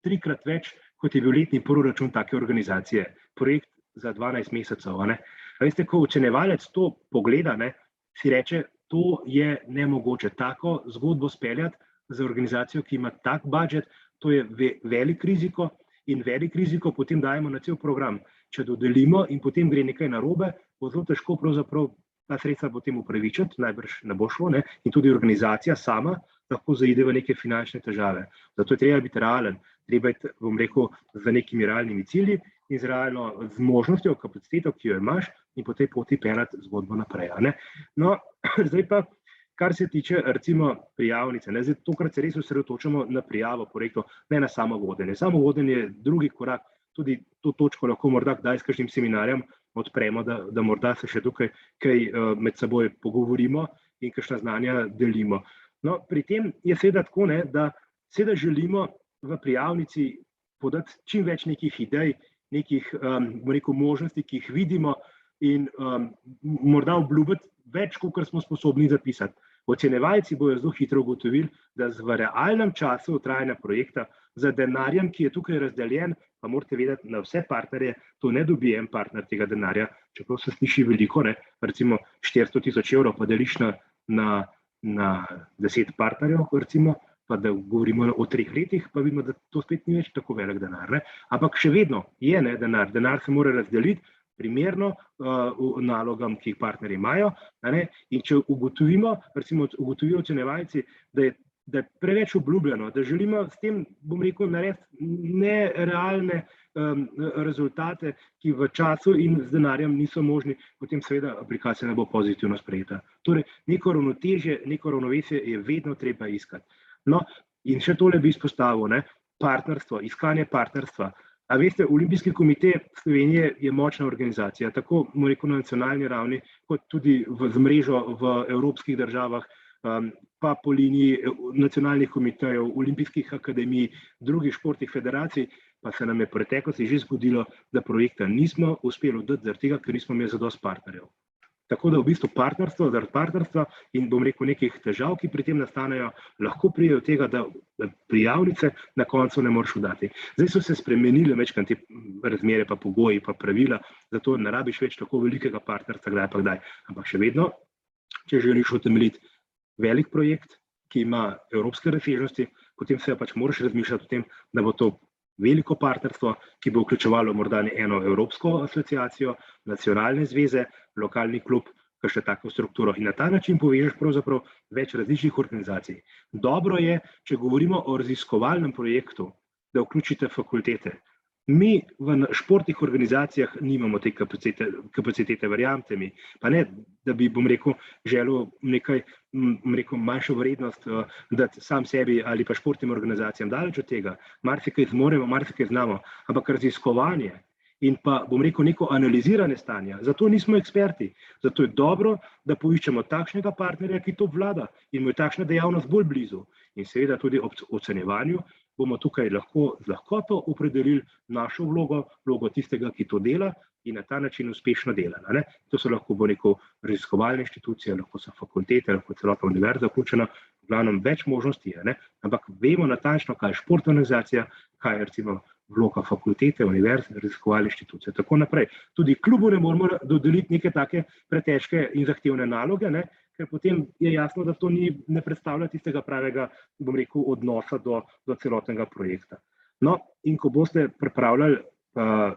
3-krat več, kot je bil letni proračun take organizacije. Projekt za 12 mesecev. Veste, ko ocenjevalec to pogleda, si reče, to je nemogoče. Tako zgodbo speljati za organizacijo, ki ima tak budžet, to je velik riziko in velik riziko potem dajemo na cel program. Če dodelimo in potem gre nekaj narobe, bo zelo težko pravzaprav ta sredstva potem upravičiti, najbrž ne bo šlo, in tudi organizacija sama lahko zaide v neke finančne težave. Zato je treba biti realen, treba je, bom rekel, z nekimi realnimi cilji in z realno zmožnostjo, kapaciteto, ki jo imaš, in po tej poti peljati zgodbo naprej. No, zdaj pa, kar se tiče recimo prijavnice, zdaj tokrat se res osredotočamo na prijavo projektov, ne na samo vodenje. Samo vodenje je drugi korak, tudi to točko lahko morda kdaj s kakšnim seminarjem odpremo, da morda se še tukaj kaj med seboj pogovorimo in kakšna znanja delimo. No, pri tem je seveda tako, da seveda želimo v prijavnici podati čim več nekih idej, nekih možnosti, ki jih vidimo in morda obljubiti več, kot smo sposobni zapisati. Ocenjevalci bojo zelo hitro ugotovili, da v realnem času trajanja projekta za denarjem, ki je tukaj razdeljen, pa morate vedeti, na vse partnerje, to ne dobi en partner tega denarja, čeprav se sliši veliko, recimo 400.000 evrov pa deliš na 10 partnerjev, recimo, pa da govorimo o 3 letih, pa vidimo, da to spet ni več tako velik denar. Ampak še vedno je denar. Denar se mora razdeliti primerno nalogam, ki jih partnerji imajo. In če ugotovimo, recimo ugotovijo ocenjevalci, da je preveč obljubljeno, da želimo s tem, bom rekel, narediti nerealne rezultate, ki v času in z denarjem niso možni, potem seveda aplikacija ne bo pozitivno sprejeta. Torej, neko ravnotežje, neko ravnovesje je vedno treba iskati. No, in še tole bi izpostavil, partnerstvo, iskanje partnerstva. A veste, Olimpijski komite Slovenije je močna organizacija, tako na nacionalni ravni, kot tudi z mrežo v evropskih državah, pa po liniji nacionalnih komitejev, olimpijskih akademij, drugih športnih federacij, pa se nam je v preteklosti že zgodilo, da projekta nismo uspeli oddati zaradi tega, ker nismo imeli zadosti partnerjev. Tako da v bistvu partnerstvo, zaradi partnerstva in bom rekel nekih težav, ki pri tem nastanejo, lahko pride do tega, da prijavnice na koncu ne moreš oddati. Zdaj so se spremenile večkrat te razmere, pa pogoji, pa pravila, zato ne rabiš več tako velikega partnerstva, kdaj pa kdaj. Ampak še vedno, če želiš utemeljiti velik projekt, ki ima evropske razsežnosti, potem se pač moraš razmišljati o tem, da bo to veliko partnerstvo, ki bo vključevalo morda eno evropsko asociacijo, nacionalne zveze, lokalni klub, kakšno tako strukturo. In na ta način povežeš pravzaprav več različnih organizacij. Dobro je, če govorimo o raziskovalnem projektu, da vključite fakultete. Mi v športnih organizacijah nimamo te kapacitete, verjamete mi. Pa ne, da bi, bom rekel, želel nekaj, manjšo vrednost dati sam sebi ali pa športnim organizacijam. Daleč od tega, marsikaj zmoremo, marsikaj znamo, ampak raziskovanje in pa, bom rekel, neko analizirane stanja, zato nismo eksperti. Zato je dobro, da poiščemo takšnega partnerja, ki to vlada in mu je takšna dejavnost bolj blizu. In seveda tudi ob ocenjevanju bomo tukaj lahko z lahkoto opredelili našo vlogo, vlogo tistega, ki to dela in na ta način uspešno dela. To so lahko, bo rekel, raziskovalne inštitucije, lahko so fakultete, lahko celotna univerza vključena, v glavnem več možnosti je, ampak vemo natančno, kaj je športna organizacija, kaj je recimo vloga fakultete, univerze, raziskovalne inštitucije, tako naprej. Tudi klubu ne moramo dodeliti neke take pretežke in zahtevne naloge, ker potem je jasno, da to ne predstavlja tistega pravega, bom rekel, odnosa do celotnega projekta. No, in ko boste pripravljali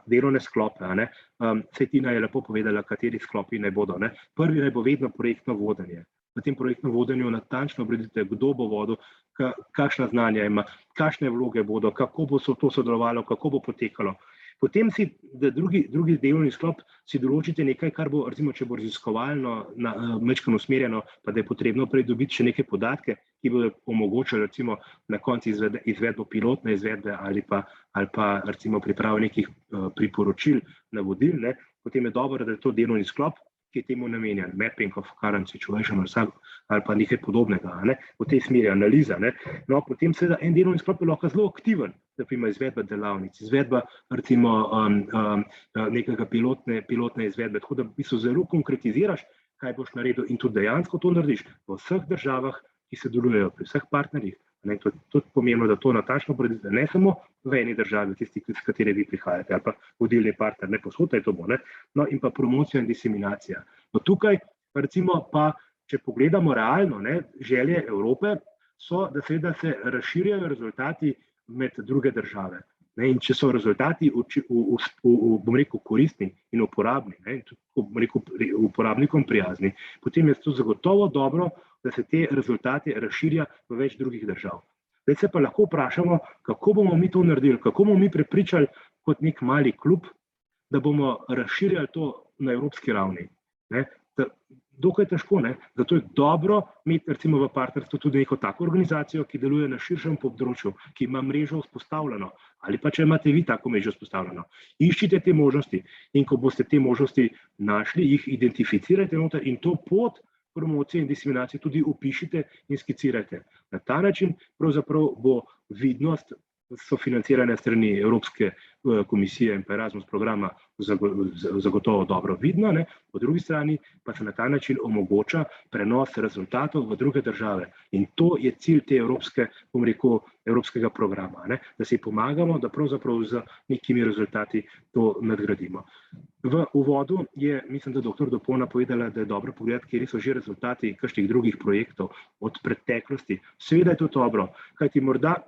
delovne sklope, saj Tina je lepo povedala, kateri sklopi naj bodo. Prvi naj bo vedno projektno vodenje. V tem projektnem vodenju natančno opredelite, kdo bo vodil, kakšna znanja ima, kakšne vloge bodo, kako bo to sodelovalo, kako bo potekalo. Potem si, da drugi delovni sklop si določite nekaj, kar bo, recimo, če bo raziskovalno, majčkeno usmerjeno, pa da je potrebno predobiti še neke podatke, ki bodo omogočali, recimo, na koncu izvedbo pilotne izvedbe ali pa recimo pripravo nekih priporočil, navodil, potem je dobro, da je to delovni sklop, ki je temu namenjen, mapping of current situation ali pa nekaj podobnega, v tej smeri analiza. No, potem seveda en delovni sklop je lahko zelo aktiven, da prima izvedba delavnic, izvedba recimo nekega pilotne izvedbe, tako da v bistvu zelo konkretiziraš kaj boš naredil in tudi dejansko to narediš v vseh državah, ki se delujejo, pri vseh partnerjih. To je tudi pomembno, da to natančno predvidite, ne samo v eni državi, tisti, s katere vi prihajate, ali pa vodilni partner, ne posod, to bo, ne. No, in pa promocija in diseminacija. No, tukaj, recimo, pa, če pogledamo realno, ne, želje Evrope so, da seveda se razširjajo rezultati med druge države. Ne, in če so rezultati bom rekel, koristni in uporabni, ne, tudi, bom rekel, uporabnikom prijazni, potem je to zagotovo dobro, da se te rezultate razširja v več drugih držav. Zdaj se pa lahko vprašamo, kako bomo mi to naredili, kako bomo mi prepričali kot nek mali klub, da bomo razširjali to na evropski ravni. Ne. Dokaj težko, ne? Zato je dobro imeti recimo v partnerstvu tudi neko tako organizacijo, ki deluje na širšem področju, ki ima mrežo vzpostavljeno, ali pa če imate vi tako mrežo vzpostavljeno. Iščite te možnosti in ko boste te možnosti našli, jih identificirajte noter in to pot promocije in diseminacije tudi opišite in skicirajte. Na ta način pravzaprav bo vidnost sofinanciranja strani Evropske komisije in pa Erasmus programa zagotovo dobro vidno, ne? Po drugi strani pa se na ta način omogoča prenos rezultatov v druge države. In to je cilj te evropskega programa, ne? Da si pomagamo, da pravzaprav z nekimi rezultati to nadgradimo. V uvodu je, mislim, da dr. Dopolna povedala, da je dobro pogledati, kje so že rezultati kakšnih drugih projektov od preteklosti. Seveda je to dobro, kajti morda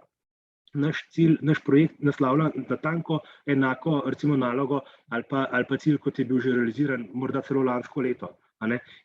naš cilj, naš projekt naslavlja natanko enako recimo nalogo ali pa cilj, kot je bil že realiziran morda celo lansko leto.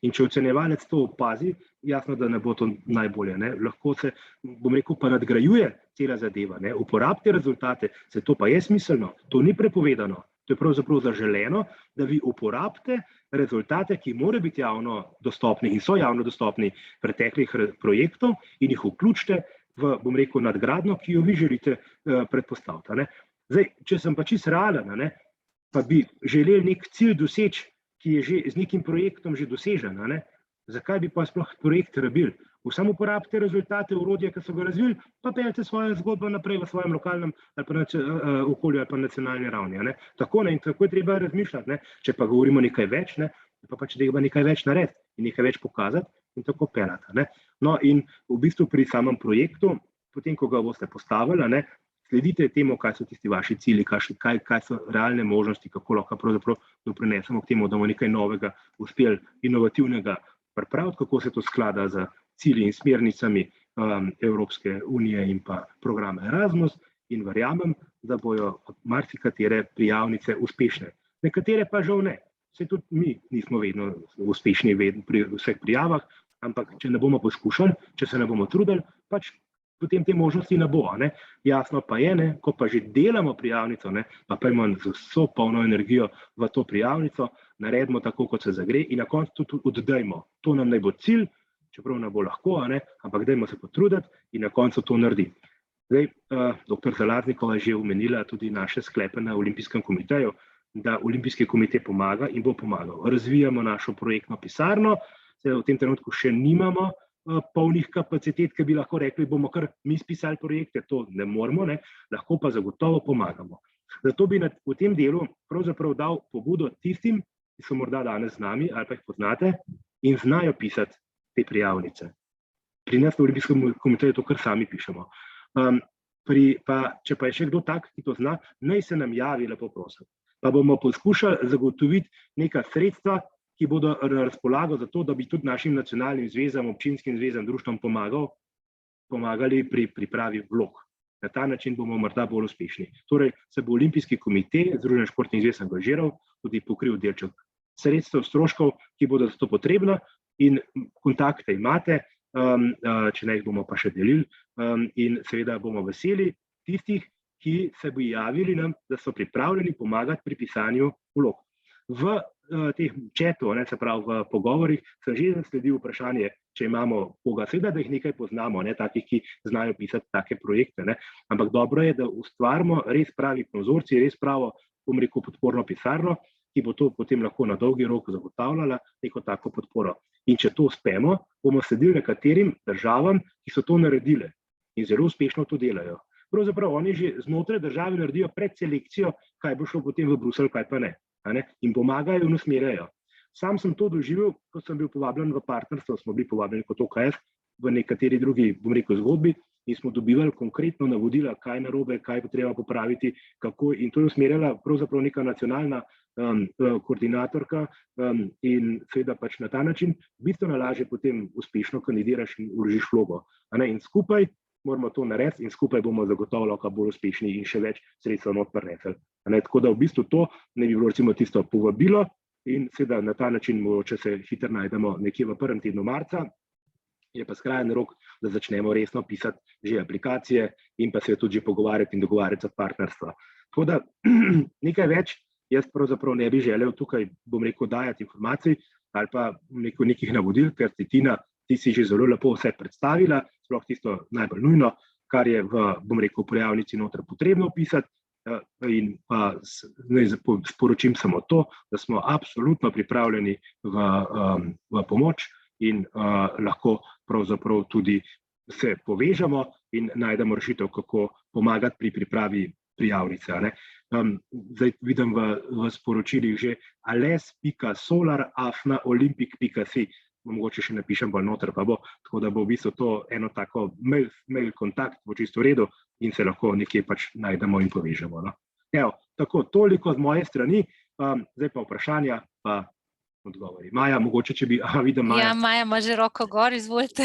In če ocenjevalec to opazi, jasno, da ne bo to najbolje. Ne? Lahko se, bom rekel, pa nadgrajuje cela zadeva. Ne? Uporabite rezultate, se to pa je smiselno, to ni prepovedano. To je pravzaprav zaželeno, da vi uporabite rezultate, ki morajo biti javno dostopni in so javno dostopni preteklih projektov in jih vključite v, bom rekel, nadgradnjo, ki jo vi želite predpostaviti. Ne? Zdaj, če sem pa čisto realen, pa bi želeli nek cilj doseči, ki je že z nekim projektom že dosežen, zakaj bi pa sploh projekt rabili? Samo uporabite rezultate, orodje, ki so ga razvili, pa peljete svojo zgodbo naprej v svojem lokalnem ali pa okolju ali pa nacionalni ravni. Tako, in tako je treba razmišljati. Če pa govorimo nekaj več, pa pač treba nekaj več narediti in nekaj več pokazati in tako peljati. No, in v bistvu pri samem projektu, potem, ko ga boste postavili, sledite temu, kaj so tisti vaši cilji, kaj so realne možnosti, kako lahko pravzaprav doprinesemo k temu, da bomo nekaj novega uspeli, inovativnega pripraviti, kako se to sklada z cilji in smernicami Evropske unije in pa programa Erasmus in verjamem, da bojo marsikatere prijavnice uspešne. Nekatere pa žal ne. Vse tudi mi nismo vedno uspešni pri vseh prijavah, ampak če ne bomo poskušali, če se ne bomo trudili, pač potem te možnosti ne bo. Jasno pa je, ko pa že delamo prijavnico, pa imamo z vso polno energijo v to prijavnico, naredimo tako, kot se zagre in na koncu tudi oddajmo. To nam naj bo cilj, čeprav ne bo lahko, ampak dajmo se potruditi in na koncu to narediti. Zdaj, dr. Zalaznikova je že omenila tudi naše sklepe na Olimpijskem komiteju, da Olimpijski komite pomaga in bo pomagal. Razvijamo našo projektno pisarno, v tem trenutku še nimamo polnih kapacitet, ki bi lahko rekli, bomo kar mi spisali projekte, to ne moremo, lahko pa zagotovo pomagamo. Zato bi v tem delu pravzaprav dal pobudo tistim, ki so morda danes z nami ali pa jih poznate in znajo pisati te prijavnice. Pri nas v Olimpijskem komiteju to kar sami pišemo. Če pa je še kdo tak, ki to zna, naj se nam javi, lepo prosim. Pa bomo poskušali zagotoviti neka sredstva, ki bodo na razpolago za to, da bi tudi našim nacionalnim zvezam, občinskim zvezam, društvom pomagali pri pripravi vlog. Na ta način bomo morda bolj uspešni. Torej se bo Olimpijski komite Združenja športnih zvez angažiral, tudi pokril delček sredstev, stroškov, ki bodo za to potrebna in kontakte imate, če ne jih bomo pa še delili in seveda bomo veseli tistih, ki se bi javili nam, da so pripravljeni pomagati pri pisanju vlog. V teh chatu, se pravi v pogovorih, sem že zasledil vprašanje, če imamo koga, seveda, da jih nekaj poznamo, takih, ki znajo pisati take projekte, ampak dobro je, da ustvarimo res pravi konzorcij, res pravo, bom rekel, podporno pisarno, ki bo to potem lahko na dolgi rok zagotavljala neko tako podporo. In če to uspemo, bomo sledili nekaterim državam, ki so to naredile in zelo uspešno to delajo. Pravzaprav oni že znotraj države naredijo predselekcijo, kaj bo šlo potem v Bruselj, kaj pa ne. In pomagajo in usmerjajo. Sam sem to doživel, ko sem bil povabljen v partnerstvo, smo bili povabljeni kot OKF v nekateri drugi, bom rekel, zgodbi in smo dobivali konkretno navodila, kaj narobe, kaj bo treba popraviti, kako, in to je usmerjala pravzaprav neka nacionalna koordinatorka in seveda pač na ta način bistveno lažje potem uspešno kandidiraš in vložiš vlogo. In skupaj moramo to narediti in skupaj bomo zagotovo lahko bolj uspešni in še več sredstev not prinesli. Tako da v bistvu to ne bi bilo recimo tisto povabilo in seveda na ta način mogoče se hitro najdemo nekje v prvem tednu marca, je pa skrajen rok, da začnemo resno pisati že aplikacije in pa se tudi že pogovarjati in dogovarjati za partnerstva. Tako da nekaj več jaz pravzaprav ne bi želel tukaj, bom rekel, dajati informacij ali pa nekih navodil, ker Tina, ti si že zelo lepo vse predstavila, sploh tisto najbolj nujno, kar je v, bom rekel, prijavnici noter potrebno pisati in pa sporočim samo to, da smo absolutno pripravljeni v pomoč in lahko pravzaprav tudi se povežemo in najdemo rešitev, kako pomagati pri pripravi prijavnice. Zdaj vidim v sporočilih že ales.solar@olympic.si, mogoče še napišem bolj noter, pa bo, tako da bo v bistvu to eno tako mail kontakt, bo čisto v redu in se lahko nekje pač najdemo in povežemo. Evo, tako, toliko z moje strani, zdaj pa vprašanja, pa odgovori. Maja, mogoče, če bi, vidim Maja. Ja, Maja ima že roko gor, izvolite.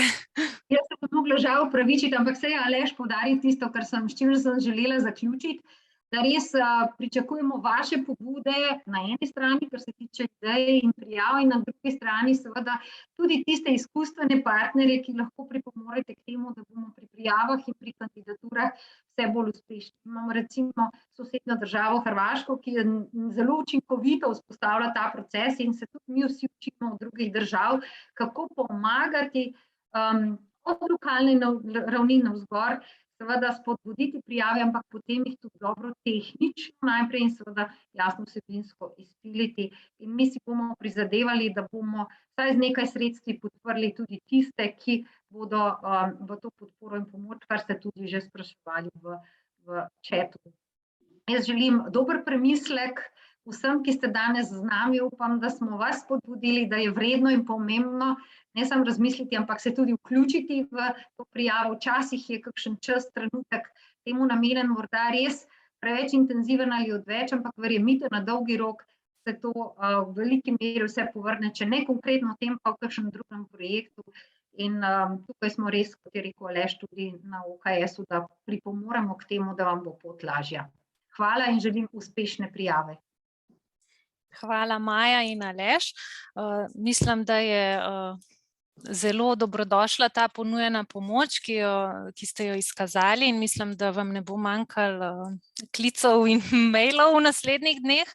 Jaz se bom mogla žal opravičiti, ampak se je Aleš poudaril tisto, s čimer sem želela zaključiti, da res pričakujemo vaše pobude na eni strani, kar se tiče idej in prijav, in na drugi strani seveda tudi tiste izkustvene partnerje, ki lahko pripomorete k temu, da bomo pri prijavah in pri kandidaturah vse bolj uspešni. Imamo recimo sosednjo državo Hrvaško, ki je zelo učinkovito vzpostavlja ta proces in se tudi mi vsi učimo od drugih držav, kako pomagati od lokalne ravni navzgor, seveda spodbuditi prijave, ampak potem jih tudi dobro tehnično najprej in seveda jasno vsebinsko izpiliti. In mi si bomo prizadevali, da bomo vsaj z nekaj sredstvi podprli tudi tiste, ki bodo v to podporo in pomoč, kar ste tudi že spraševali v chatu. Jaz želim dober premislek vsem, ki ste danes z nami. Upam, da smo vas spodbudili, da je vredno in pomembno ne samo razmisliti, ampak se tudi vključiti v to prijavo. Včasih je kakšen čas, trenutek temu namenjen, morda res preveč intenziven ali odveč, ampak verjemite, na dolgi rok se to v veliki meri vse povrne, če ne konkretno v tem, pa v kakšnem drugem projektu. In tukaj smo res, kot je rekel Aleš, tudi na OKS-u, da pripomoremo k temu, da vam bo pot lažja. Hvala in želim uspešne prijave. Hvala, Maja in Aleš. Mislim, da je zelo dobrodošla ta ponujena pomoč, ki ste jo izkazali, in mislim, da vam ne bo manjkalo klicev in mailov v naslednjih dneh.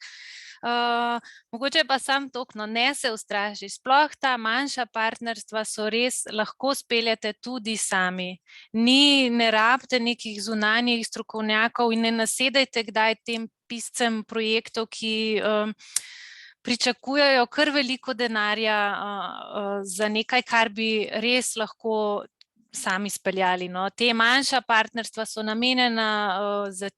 Mogoče pa sam toliko, ne se ustraši, sploh ta manjša partnerstva so res, lahko speljete tudi sami. Ne rabite nekih zunanjih strokovnjakov in ne nasedajte kdaj tem piscem projektov, ki pričakujejo kar veliko denarja za nekaj, kar bi res lahko sami speljali. Te manjša partnerstva so namenjena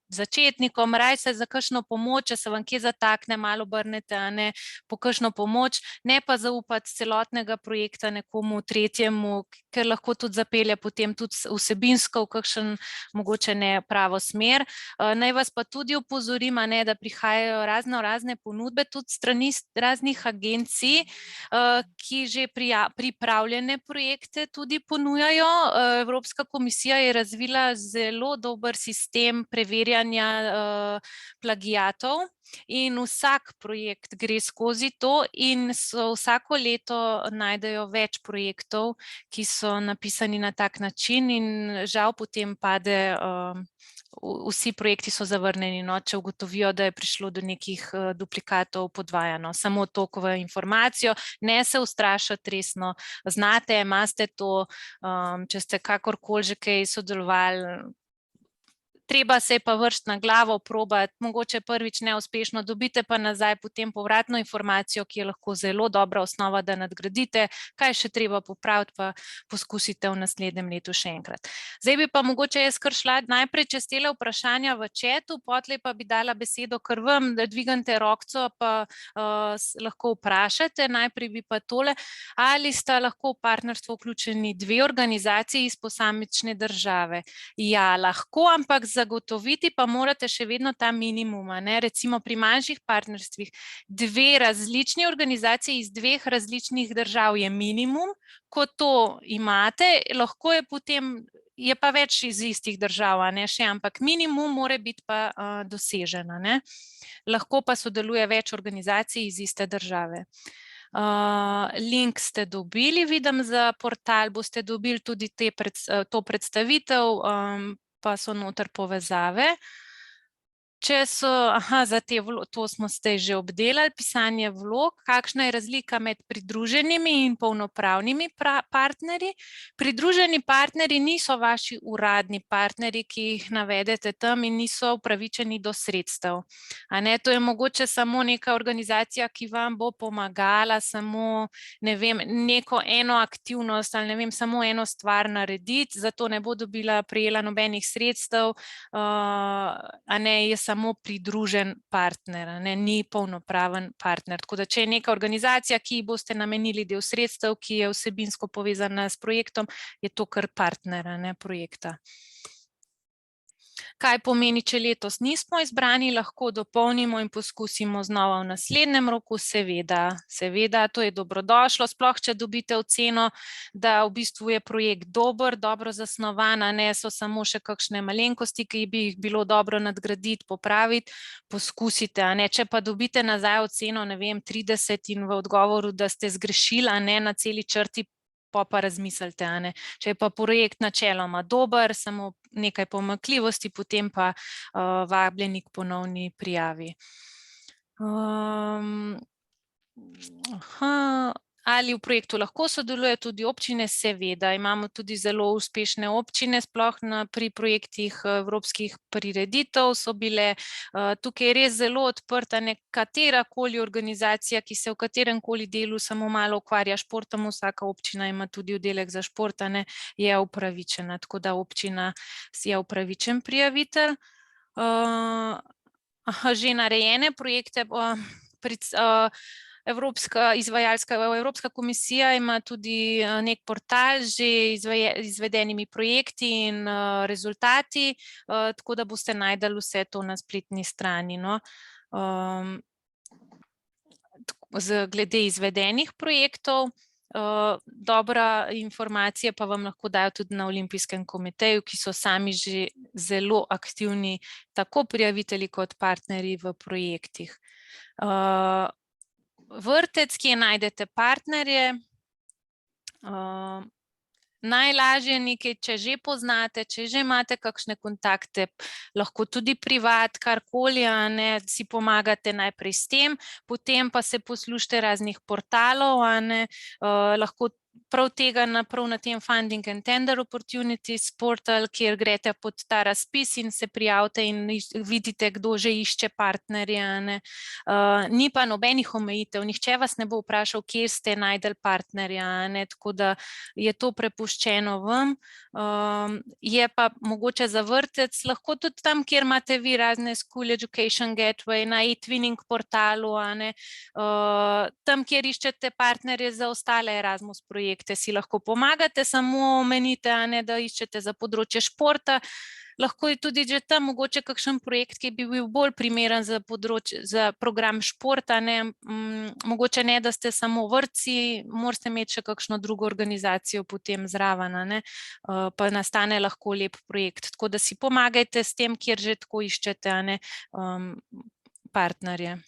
začetnikom, raje se za kakšno pomoč, če se vam kje zatakne, malo obrnete, po kakšno pomoč, ne pa zaupati celotnega projekta nekomu tretjemu, ker lahko tudi zapelje potem tudi vsebinsko v kakšen mogoče ne pravo smer. Naj vas pa tudi opozorim, da prihajajo razne ponudbe tudi strani raznih agencij, ki že pripravljene projekte tudi ponujajo. Evropska komisija je razvila zelo dober sistem preverjanja plagiatov in vsak projekt gre skozi to in vsako leto najdejo več projektov, ki so napisani na tak način, in žal potem pade, vsi projekti so zavrnjeni, če ugotovijo, da je prišlo do nekih duplikatov, podvajano. Samo toliko v informacijo, ne se ustrašiti, resno znate, imate to, če ste kakorkoli že kaj sodelovali, treba se je pa vršiti na glavo, probati, mogoče prvič neuspešno, dobite pa nazaj potem povratno informacijo, ki je lahko zelo dobra osnova, da nadgradite, kaj še treba popraviti, pa poskusite v naslednjem letu še enkrat. Zdaj bi pa mogoče jaz kar šla najprej čez tele vprašanja v chatu, potlej pa bi dala besedo kar vam, da dvignete rokco, pa lahko vprašate. Najprej bi pa tole, ali sta lahko v partnerstvo vključeni dve organizaciji iz posamične države? Ja, lahko, ampak zagotoviti pa morate še vedno ta minimum, ne? Recimo pri manjših partnerstvih dve različni organizaciji iz dveh različnih držav je minimum, ko to imate, lahko je potem, je pa več iz istih držav, ne še, ampak minimum mora biti pa dosežena, ne? Lahko pa sodeluje več organizacij iz iste države. Link ste dobili, vidim, za portal, boste dobili tudi to predstavitev, pa so noter povezave. Če so, za to smo zdaj že obdelali, pisanje vlog, kakšna je razlika med pridruženimi in polnopravnimi partnerji? Pridruženi partnerji niso vaši uradni partnerji, ki jih navedete tam in niso upravičeni do sredstev. To je mogoče samo neka organizacija, ki vam bo pomagala samo, ne vem, neko eno aktivnost ali ne vem, samo eno stvar narediti, zato ne bo prejela nobenih sredstev, je samo pridružen partner, ni polnopraven partner. Tako da, če je neka organizacija, ki boste namenili del sredstev, ki je vsebinsko povezana s projektom, je to kar partner, projekta. Kaj pomeni, če letos nismo izbrani, lahko dopolnimo in poskusimo znova v naslednjem roku? Seveda, to je dobrodošlo, sploh če dobite oceno, da v bistvu je projekt dober, dobro zasnovan, so samo še kakšne malenkosti, ki bi jih bilo dobro nadgraditi, popraviti, poskusite. Če pa dobite nazaj oceno, ne vem, 30 in v odgovoru, da ste zgrešili, na celi črti, pa razmislite. Če je pa projekt načeloma dober, samo nekaj pomanjkljivosti, potem pa vabljeni k ponovni prijavi. Ali v projektu lahko sodelujejo tudi občine? Seveda, imamo tudi zelo uspešne občine, sploh pri projektih evropskih prireditev so bile. Tukaj je res zelo odprta, katerakoli organizacija, ki se v katerem koli delu samo malo ukvarja s športom, vsaka občina ima tudi oddelek za šport, je upravičena, tako da občina je upravičen prijavitelj. Že narejene projekte Evropska komisija ima tudi nek portal z že izvedenimi projekti in rezultati, tako da boste najdeli vse to na spletni strani. Glede izvedenih projektov, dobra informacija pa vam lahko dajo tudi na Olimpijskem komiteju, ki so sami že zelo aktivni, tako prijavitelji kot partnerji v projektih. Vrtec, kje najdete partnerje, najlažje nekaj, če že poznate, če že imate kakšne kontakte, lahko tudi privat, karkoli, si pomagate najprej s tem, potem pa se poslušate raznih portalov, lahko prav tega na tem Funding and Tender Opportunities portal, kjer greste pod ta razpis in se prijavite in vidite, kdo že išče partnerje. Ni pa nobenih omejitev, nihče vas ne bo vprašal, kje ste najdel partnerja, tako da je to prepuščeno vam. Je pa mogoče za vrtec, lahko tudi tam, kjer imate vi razne School Education Gateway, na e-twinning portalu, tam, kjer iščete partnerje za ostale Erasmus projekte, si lahko pomagate, samo omenite, da iščete za področje športa. Lahko je tudi že tam mogoče kakšen projekt, ki bi bil bolj primeren za program športa. Mogoče ne, da ste samo vrtci, morate imeti še kakšno drugo organizacijo potem zraven, pa nastane lahko lep projekt. Tako da si pomagajte s tem, kjer že tako iščete partnerje.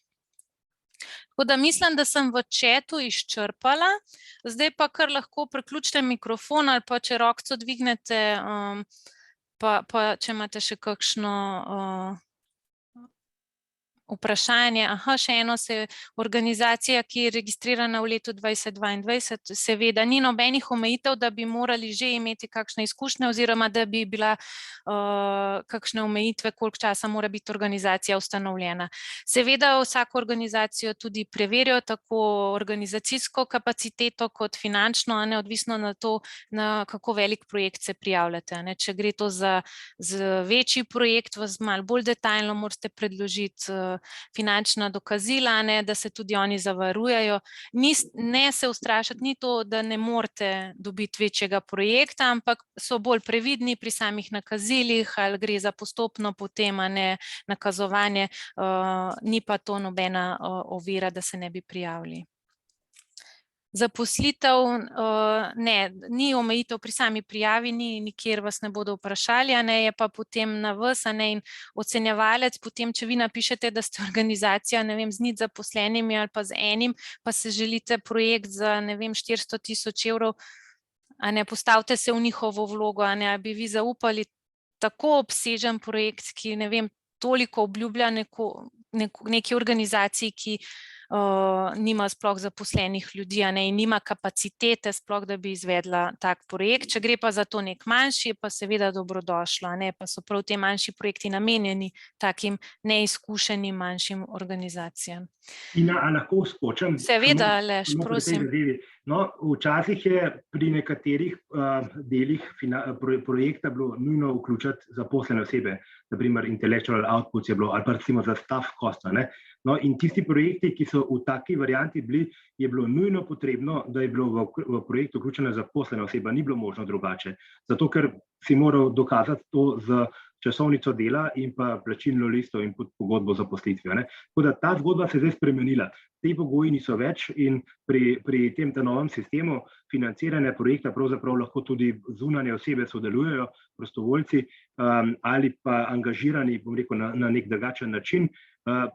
Tako da mislim, da sem v chatu izčrpala, zdaj pa kar lahko priključite mikrofon ali pa če rokco dvignete, pa če imate še kakšno vprašanje, še eno se organizacija, ki je registrirana v letu 2022, seveda ni nobenih omejitev, da bi morali že imeti kakšne izkušnje oziroma da bi bila kakšne omejitve, koliko časa mora biti organizacija ustanovljena. Seveda vsako organizacijo tudi preverijo, tako organizacijsko kapaciteto kot finančno, neodvisno na to, na kako velik projekt se prijavljate. Če gre to za večji projekt, vas malo bolj detaljno morate predložiti finančna dokazila, da se tudi oni zavarujejo. Ne se ustrašiti, ni to, da ne morete dobiti večjega projekta, ampak so bolj previdni pri samih nakazilih, ali gre za postopno potem, nakazovanje, ni pa to nobena ovira, da se ne bi prijavili. Zaposlitev, ne, ni omejitev pri sami prijavi, nikjer vas ne bodo vprašali, je pa potem na vas, in ocenjevalec, potem, če vi napišete, da ste organizacija, ne vem, z nič zaposlenimi ali pa z enim, pa se želite projekt za, ne vem, 400.000 evrov, postavite se v njihovo vlogo, bi vi zaupali tako obsežen projekt, ki, ne vem, toliko obljublja neki organizaciji, ki nima sploh zaposlenih ljudi, in nima kapacitete sploh, da bi izvedla tak projekt. Če gre pa za to nek manjši, je pa seveda dobrodošlo, pa so prav te manjši projekti namenjeni takim neizkušenim manjšim organizacijam. Ina, a lahko skočim? Seveda, Aleš, prosim. No, včasih je pri nekaterih delih projekta bilo nujno vključiti zaposlene osebe, naprimer intellectual outputs je bilo, ali pa recimo za staff cost. No, in tisti projekti, ki so v taki varianti bili, je bilo nujno potrebno, da je bilo v projekt vključena zaposlena oseba, ni bilo možno drugače. Zato, ker si moral dokazati to z časovnico dela in pa plačilno listo in pogodbo za zaposlitvijo. Tako da ta zgodba se je zdaj spremenila. Te pogoji niso več in pri tem novem sistemu financiranja projekta pravzaprav lahko tudi zunanje osebe sodelujejo, prostovoljci ali pa angažirani, bom rekel, na nek drugačen način.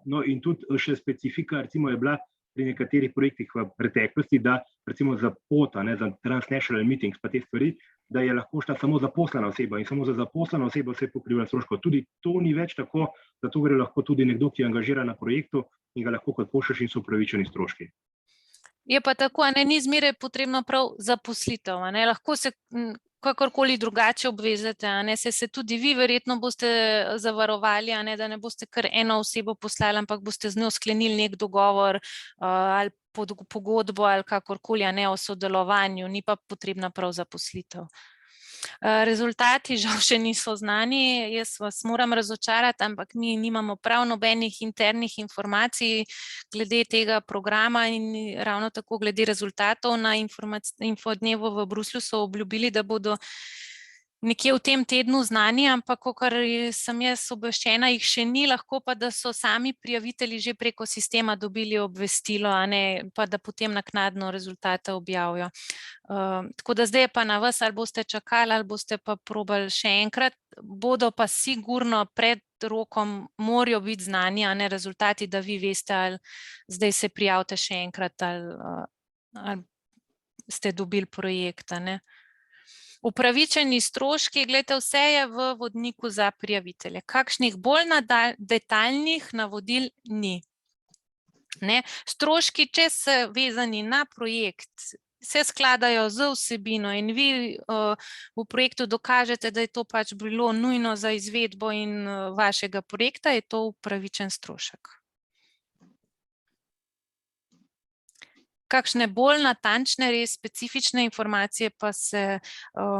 No in tudi še specifika, recimo je bila pri nekaterih projektih v preteklosti, da recimo za pot, za transnational meetings pa te stvari, da je lahko šla samo zaposlena oseba in samo za zaposleno osebo se je pokrivalo stroškov. Tudi to ni več tako, zato gre lahko tudi nekdo, ki je angažiran na projektu in ga lahko kot pošljaš in so upravičeni stroški. Je pa tako, ni zmeraj potrebno prav zaposlitev, lahko se kakorkoli drugače obvezete, se tudi vi verjetno boste zavarovali, da ne boste kar eno osebo poslali, ampak boste z njo sklenili nek dogovor ali pogodbo ali kakorkoli, o sodelovanju, ni pa potrebna prav zaposlitev. Rezultati žal še niso znani, jaz vas moram razočarati, ampak mi nimamo prav nobenih internih informacij glede tega programa in ravno tako glede rezultatov. Na infodnevu v Bruslju so obljubili, da bodo nekje v tem tednu znani, ampak kakor sem jaz obveščena, jih še ni, lahko pa, da so sami prijavitelji že preko sistema dobili obvestilo, pa da potem naknadno rezultate objavijo. Tako da zdaj je pa na vas, ali boste čakali, ali boste pa probali še enkrat, bodo pa sigurno pred rokom morajo biti znani, rezultati, da vi veste, ali zdaj se prijavite še enkrat, ali ste dobili projekt, Upravičeni stroški, gledajte, vse je v vodniku za prijavitelje. Kakšnih bolj detaljnih navodil ni. Stroški, če so vezani na projekt, se skladajo z vsebino in vi v projektu dokažete, da je to pač bilo nujno za izvedbo in vašega projekta, je to upravičen strošek. Kakšne bolj natančne, res specifične informacije pa se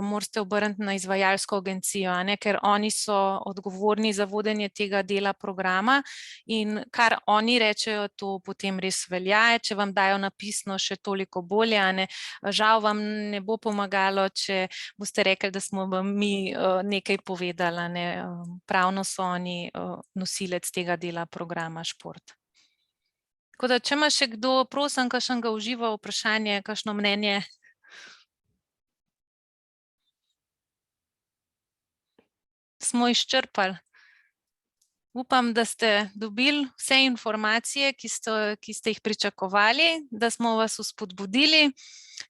morate obrniti na izvajalsko agencijo, ker oni so odgovorni za vodenje tega dela programa in kar oni rečejo, to potem res velja, če vam dajo napisno še toliko bolje, žal vam ne bo pomagalo, če boste rekli, da smo vam mi nekaj povedali, pravno so oni nosilec tega dela programa Šport. Tako da, če ima še kdo, prosim, kakšnega uživa vprašanje, kakšno mnenje? Smo izčrpali. Upam, da ste dobili vse informacije, ki ste jih pričakovali, da smo vas vzpodbudili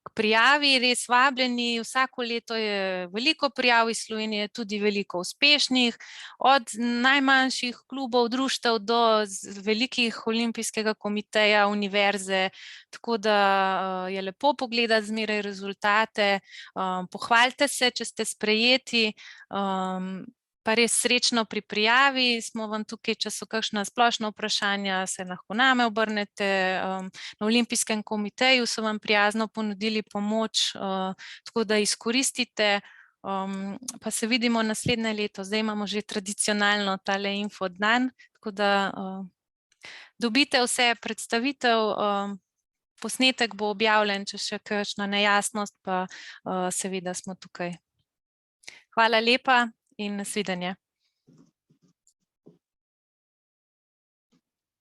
k prijavi, res vabljeni. Vsako leto je veliko prijav iz Slovenije, tudi veliko uspešnih, od najmanjših klubov, društev do velikih olimpijskega komiteja, univerze, tako da je lepo pogledati zmeraj rezultate. Pohvalite se, če ste sprejeti, pa res srečno pri prijavi. Smo vam tukaj, če so kakšna splošna vprašanja, se lahko name obrnete. Na Olimpijskem komiteju so vam prijazno ponudili pomoč, tako da izkoristite. Pa se vidimo naslednje leto. Zdaj imamo že tradicionalno tale info dan, tako da dobite vse predstavitev. Posnetek bo objavljen, če še kakšna nejasnost, pa seveda smo tukaj. Hvala lepa in nasvidenje.